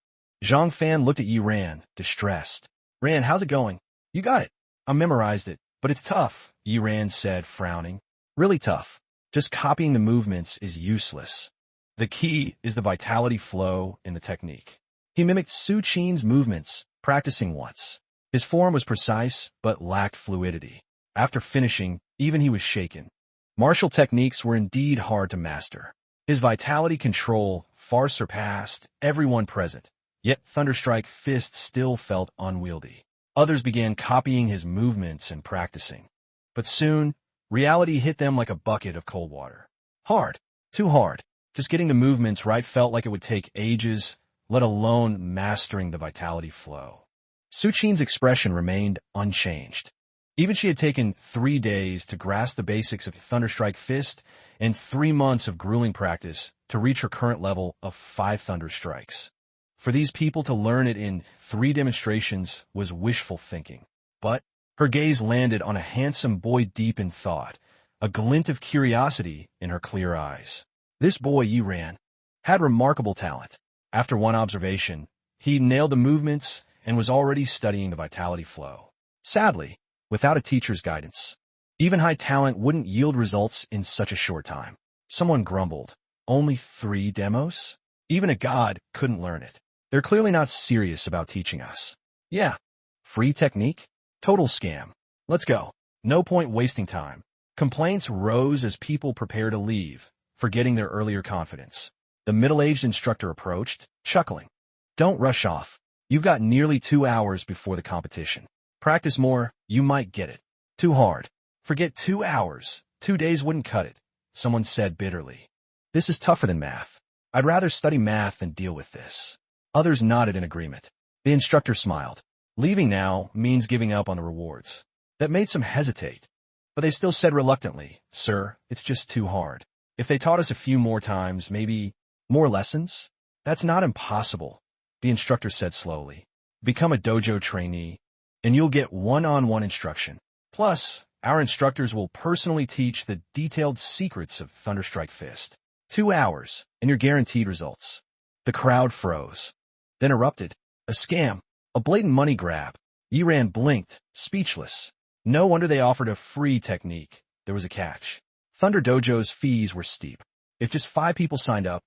Speaker 1: Zhang Fan looked at Yi Ran, distressed. Ran, how's it going? You got it. I memorized it, but it's tough, Yi Ran said, frowning. Really tough. Just copying the movements is useless. The key is the vitality flow in the technique. He mimicked Su Qin's movements, practicing once. His form was precise, but lacked fluidity. After finishing, even he was shaken. Martial techniques were indeed hard to master. His vitality control far surpassed everyone present, yet Thunderstrike Fist still felt unwieldy. Others began copying his movements and practicing. But soon, reality hit them like a bucket of cold water. Hard. Too hard. Just getting the movements right felt like it would take ages, let alone mastering the vitality flow. Su Qin's expression remained unchanged. Even she had taken 3 days to grasp the basics of Thunderstrike Fist and 3 months of grueling practice to reach her current level of 5 Thunder Strikes. For these people to learn it in 3 demonstrations was wishful thinking. But her gaze landed on a handsome boy deep in thought, a glint of curiosity in her clear eyes. This boy, Yiran, had remarkable talent. After one observation, he nailed the movements and was already studying the vitality flow. Sadly, without a teacher's guidance, even high talent wouldn't yield results in such a short time. Someone grumbled, "Only 3 demos? Even a god couldn't learn it. They're clearly not serious about teaching us." Yeah, free technique? Total scam. Let's go. No point wasting time. Complaints rose as people prepared to leave, forgetting their earlier confidence. The middle-aged instructor approached, chuckling. "Don't rush off. You've got nearly 2 hours before the competition. Practice more, you might get it. Too hard. Forget 2 hours. 2 days wouldn't cut it," someone said bitterly. "This is tougher than math. I'd rather study math than deal with this." Others nodded in agreement. The instructor smiled. Leaving now means giving up on the rewards. That made some hesitate. But they still said reluctantly, "Sir, it's just too hard. If they taught us a few more times, maybe more lessons?" "That's not impossible," the instructor said slowly. "Become a dojo trainee, and you'll get one-on-one instruction. Plus, our instructors will personally teach the detailed secrets of Thunderstrike Fist. 2 hours, and you're guaranteed results." The crowd froze, then erupted. A scam, a blatant money grab. Yiran blinked, speechless. No wonder they offered a free technique. There was a catch. Thunder Dojo's fees were steep. If just 5 people signed up,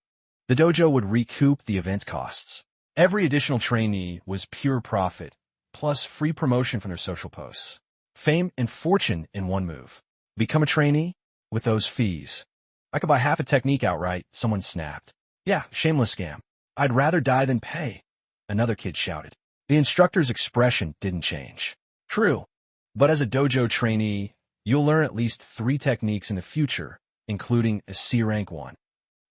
Speaker 1: the dojo would recoup the event costs. Every additional trainee was pure profit, plus free promotion from their social posts. Fame and fortune in one move. Become a trainee? With those fees. "I could buy half a technique outright," someone snapped. "Yeah, shameless scam. I'd rather die than pay," another kid shouted. The instructor's expression didn't change. "True. But as a dojo trainee, you'll learn at least 3 techniques in the future, including a C rank one.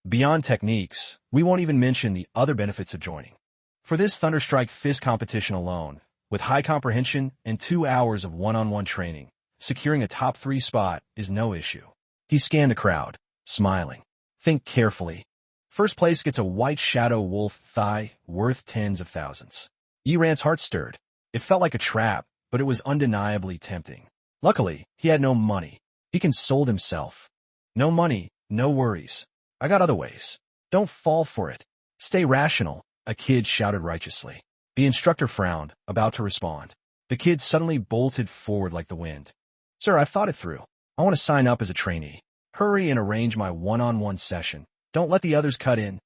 Speaker 1: Beyond techniques, we won't even mention the other benefits of joining. For this Thunderstrike Fist competition alone, with high comprehension and 2 hours of one-on-one training, securing a top 3 spot is no issue." He scanned the crowd, smiling. "Think carefully. First place gets a white shadow wolf thigh worth tens of thousands." Yiran's heart stirred. It felt like a trap, but it was undeniably tempting. Luckily, he had no money. He consoled himself. "No money, no worries. I got other ways." "Don't fall for it. Stay rational," a kid shouted righteously. The instructor frowned, about to respond. The kid suddenly bolted forward like the wind. "Sir, I've thought it through. I want to sign up as a trainee. Hurry and arrange my one-on-one session. Don't let the others cut in."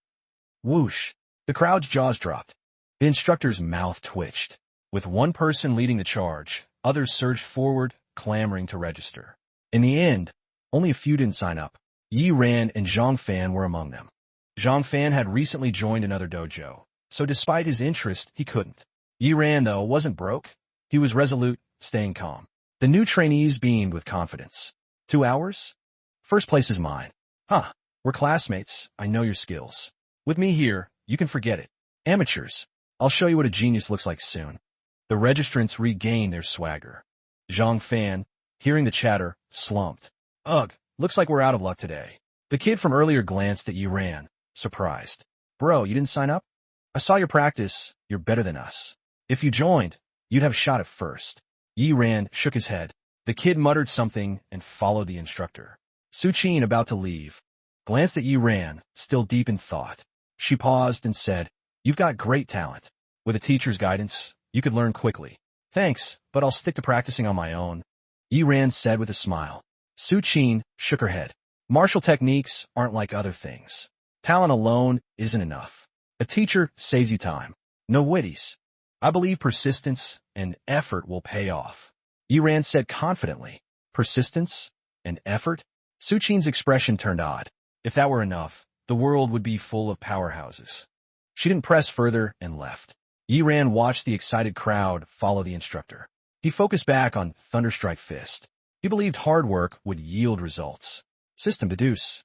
Speaker 1: Whoosh! The crowd's jaws dropped. The instructor's mouth twitched. With one person leading the charge, others surged forward, clamoring to register. In the end, only a few didn't sign up. Yiran and Zhang Fan were among them. Zhang Fan had recently joined another dojo, so despite his interest, he couldn't. Yiran, though, wasn't broke. He was resolute, staying calm. The new trainees beamed with confidence. 2 hours? First place is mine. Huh, we're classmates. I know your skills. With me here, you can forget it. Amateurs, I'll show you what a genius looks like soon. The registrants regained their swagger. Zhang Fan, hearing the chatter, slumped. Ugh, looks like we're out of luck today. The kid from earlier glanced at Yiran, surprised. Bro, you didn't sign up? I saw your practice. You're better than us. If you joined, you'd have a shot at first. Yiran shook his head. The kid muttered something and followed the instructor. Su Qin, about to leave, glanced at Yiran, still deep in thought. She paused and said, "You've got great talent. With a teacher's guidance, you could learn quickly." "Thanks, but I'll stick to practicing on my own," Yiran said with a smile. Su Qin shook her head. Martial techniques aren't like other things. Talent alone isn't enough. A teacher saves you time. No witties. I believe persistence and effort will pay off. Yiran said confidently. Persistence and effort? Su Qin's expression turned odd. If that were enough, the world would be full of powerhouses. She didn't press further and left. Yiran watched the excited crowd follow the instructor. He focused back on Thunderstrike Fist. He believed hard work would yield results. System deduce.